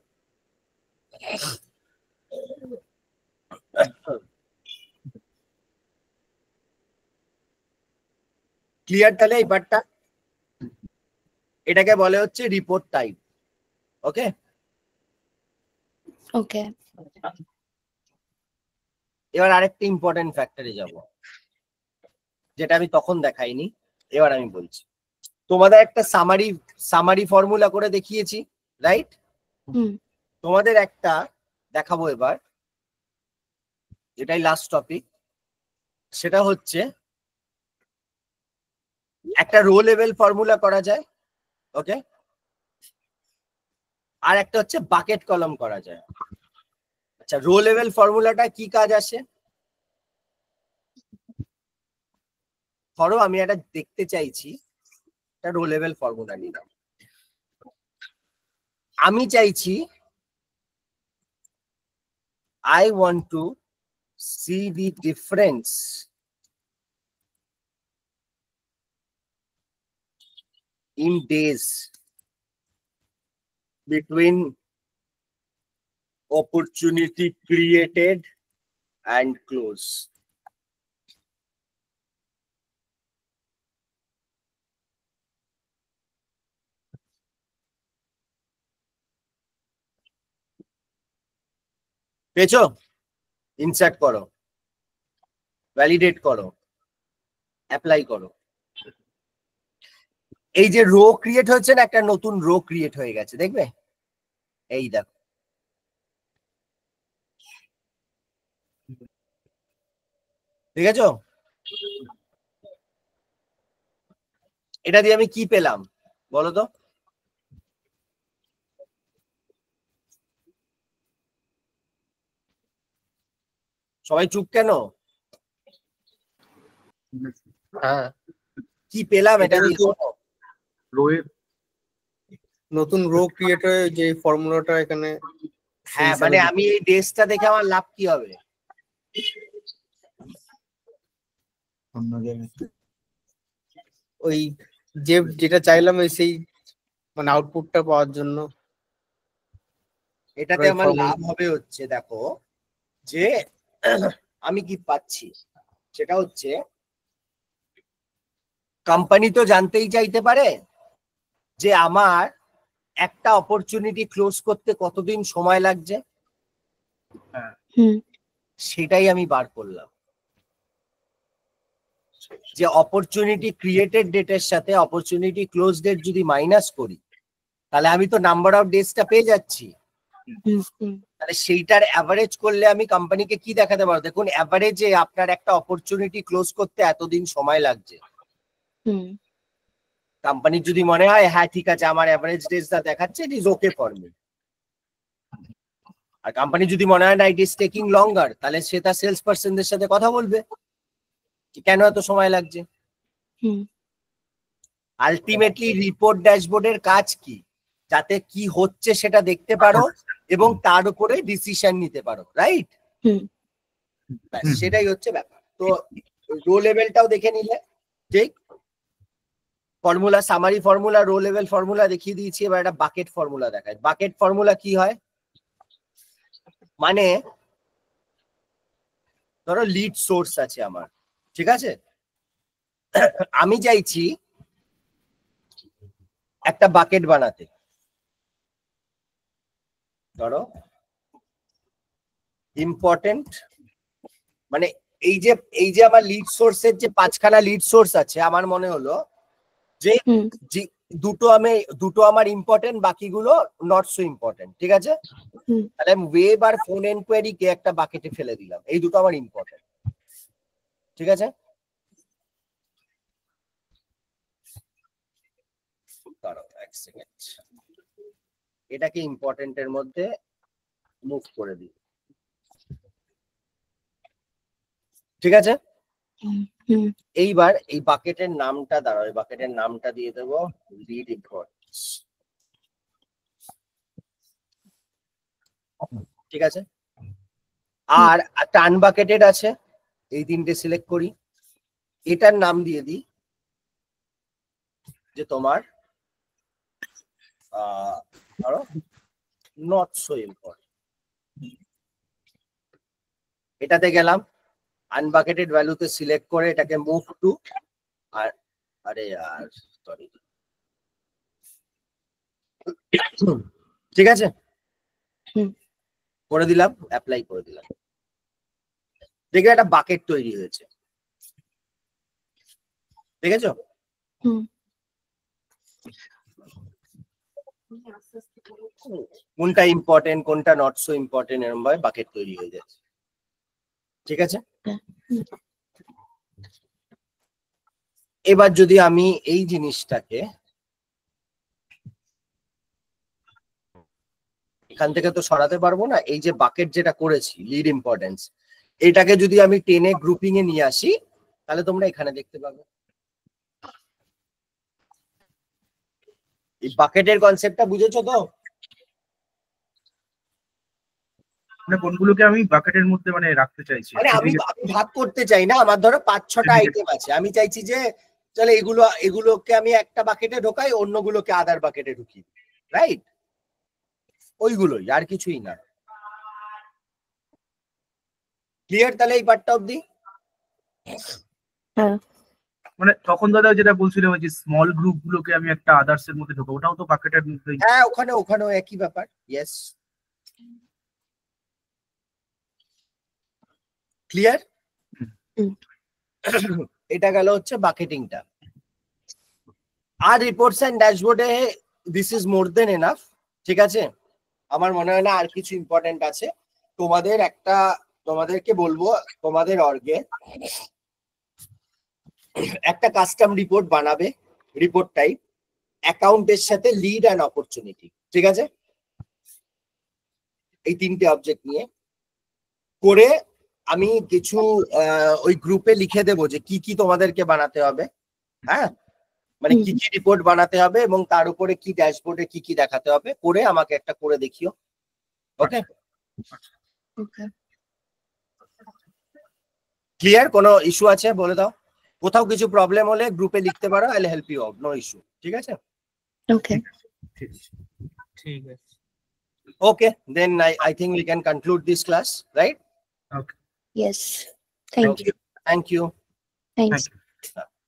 A: ক্লিয়ার? তাহলে এই পার্টটা, এটাকে বলে হচ্ছে রিপোর্ট টাইপ। ওকে
D: ওকে।
A: এবার আরেকটা ইম্পর্টেন্ট ফ্যাক্টরে যাব, যেটা আমি তখন দেখাইনি, এবার আমি বলছি। তোমাদের একটা সামারি ফর্মুলা করে দেখিয়েছি, রাইট? তোমাদের একটা দেখাবো এবার, এটাই লাস্ট টপিক। সেটা হচ্ছে একটা রো লেভেল ফর্মুলা করা যায়, ওকে, আর একটা হচ্ছে বাকেট কলাম করা যায়। আচ্ছা, রো লেভেল ফর্মুলাটা কি কাজ আসে? ধরো আমি একটা দেখতে চাইছি, একটা রো লেভেল ফর্মুলা নিলাম, আমি চাইছি I want to see the difference in days between opportunity created and close. পেয়েছো? ইনসার্ট করো, ভ্যালিডেট করো, অ্যাপ্লাই করো। এই যে রো ক্রিয়েট হয়েছে না, একটা নতুন রো ক্রিয়েট হয়ে গেছে, দেখবে? এই দেখো, ঠিক আছে? এটা দিয়ে আমি কি পেলাম বলো তো? সবাই চুপ কেন?
C: হ্যাঁ,
A: কি পেলাম এটা দিয়ে?
B: রোয়ের
C: নতুন রো ক্রিয়েট হয়ে যে ফর্মুলাটা এখানে,
A: হ্যাঁ, মানে আমি এই ডেসটা দেখে আমার লাভ কি হবে?
C: ওই যেটা চাইলাম সেই মানে আউটপুটটা পাওয়ার জন্য
A: এটাতে আমার লাভ হবে হচ্ছে, দেখো যে আমি কি পাচ্ছি সেটা হচ্ছে, কোম্পানি তো জানতেই চাইতে পারে যে আমার একটা অপরচুনিটি ক্লোজ করতে কতদিন সময় লাগছে, সেটাই আমি বার করলাম। যে অপরচুনিটি ক্রিয়েটেড ডেটের সাথে অপরচুনিটি ক্লোজ ডেট যদি মাইনাস করি, তাহলে আমি তো নাম্বার অফ ডেজটা পেয়ে যাচ্ছি। তাহলে সেইটার অ্যাভারেজ করলে আমি কোম্পানিকে কি দেখাতে পারবো? দেখুন, অ্যাভারেজে আপনার একটা অপরচুনিটি ক্লোজ করতে এতদিন সময় লাগছে। কোম্পানির যদি মনে হয় হ্যাঁ ঠিক আছে, আমার অ্যাভারেজ ডেজটা দেখাচ্ছে, it is okay for me, আর কোম্পানি যদি মনে হয় না ইট ইজ টেকিং লঙ্গার, তাহলে সে তার সেলস পার্সনদের সাথে কথা বলবে কেন এত সময় লাগছে। আলটিমেটলি রিপোর্ট ড্যাশবোর্ডের কাজ কি? যাতে কি হচ্ছে সেটা দেখতে পারো এবং তার উপরে ডিসিশন নিতে পারো, রাইট? সেটাই হচ্ছে ব্যাপার। তো রো লেভেলটাও দেখে নিলে, ঠিক? Formula, summary formula, row level formula দেখিয়ে দিয়েছি। এবার একটা বাকেট ফর্মুলা দেখায়। বাকেট ফর্মুলা কি হয়? মানে ধরো লিড সোর্স আছে আমার, ঠিক আছে? আমি চাইছি একটা বাকেট বানাতে। ধরো ইম্পর্টেন্ট, মানে এই যে আমার লিড সোর্সের যে 5খানা লিড সোর্স আছে, আমার মনে হলো যে দুটো আমার ইম্পর্টেন্ট, বাকিগুলো নট সো ইম্পর্টেন্ট, ঠিক আছে? তাহলে আমি ওয়েব আর ফোন এনকোয়ারি কে একটা বাকেটে ফেলে দিলাম, এই দুটো আমার ইম্পর্টেন্ট, ঠিক আছে? দাঁড়াও এক সেকেন্ড, এটাকে ইম্পর্টেন্টের মধ্যে মুভ করে দিই, ঠিক আছে? এইবার এই বাকেটের নামটা, দাঁড়াও, এই বাকেটের নামটা দিয়ে দেবো লিড ইম্পর্টেন্স, ঠিক আছে? আর টার্ন বাকেটেড আছে, এই তিনটে সিলেক্ট করি, এটার নাম দিয়ে দিই যে তোমার ধরো নট সো ইম্পর্টেন্ট। এটাতে গেলাম, আনবাকেটেড ভ্যালুতে সিলেক্ট করে এটাকে মুভ টু, আর আরে আর সরি, ঠিক আছে, করে দিলাম, অ্যাপ্লাই করে দিলাম। দেখে একটা বাকেট তৈরি হয়েছে, দেখেছো? কোনটা ইম্পর্টেন্ট কোনটা নট সো ইম্পর্টেন্ট এরকম ভাবে বাকেট তৈরি হয়ে যাচ্ছে, ঠিক আছে? এবার যদি আমি এই জিনিসটাকে এখান থেকে তো সরাতে পারবো না, এই যে বাকেট যেটা করেছি লিড ইম্পর্টেন্স, এটাকে যদি আমি টেনে গ্রুপিং এ নিয়ে আসি তাহলে তোমরা এখানে দেখতে পাবে এই বাকেটের কনসেপ্টটা বুঝেছো তো?
B: মানে কোনগুলোকে আমি বাকেটের মধ্যে মানে রাখতে চাইছি?
A: মানে আমি ভাগ করতে চাই না, আমার ধরো 5-6টা আইটেম আছে, আমি চাইছি যে চলে এগুলোকে আমি একটা বাকেটে ঢোকাই, অন্যগুলোকে আদার বাকেটে ঢুকি, রাইট? ওইগুলোই, আর কিছুই না। ক্লিয়ার তাহলে এই পার্টটা অবধি?
D: হ্যাঁ।
B: মানে তখন দাদা যেটা বলছিলাম যে স্মল গ্রুপ গুলোকে আমি একটা আদার্স এর মধ্যে ঢোকাবো, ওটাও তো বাকেটের মধ্যে।
A: হ্যাঁ, ওখানেও একই ব্যাপার। Yes, clear? এটা গেল হচ্ছে বাকেটিংটা। আর রিপোর্টস এন্ড ড্যাশবোর্ডে this is more than enough, ঠিক আছে? আমার মনে হয় না আর কিছু ইম্পর্টেন্ট আছে। তোমাদেরকে বলবো, তোমাদের অর্গে একটা কাস্টম রিপোর্ট বানাবে, রিপোর্ট টাইপ অ্যাকাউন্টের সাথে লিড অ্যান্ড অপরচুনিটি, ঠিক আছে? এই 3টে অবজেক্ট নিয়ে করে আমি কিছু ওই গ্রুপে লিখে দেবো যে কি কি তোমাদেরকে বানাতে হবে, হ্যাঁ, মানে কি কি রিপোর্ট বানাতে হবে এবং তার উপরে কি ড্যাশবোর্ডে কি কি দেখাতে হবে, করে আমাকে একটা করে দেখিও। ওকে,
D: ওকে,
A: ক্লিয়ার? কোনো ইস্যু আছে বলে দাও, কোথাও কিছু প্রবলেম হলে গ্রুপে লিখতে পারো, I will help you out, no issue, ঠিক আছে?
D: ওকে,
C: ঠিক আছে।
A: Okay, then I think we can conclude this class, right?
B: Okay.
D: yes, thank you,
A: Thank you.
D: thanks.
B: Thank you.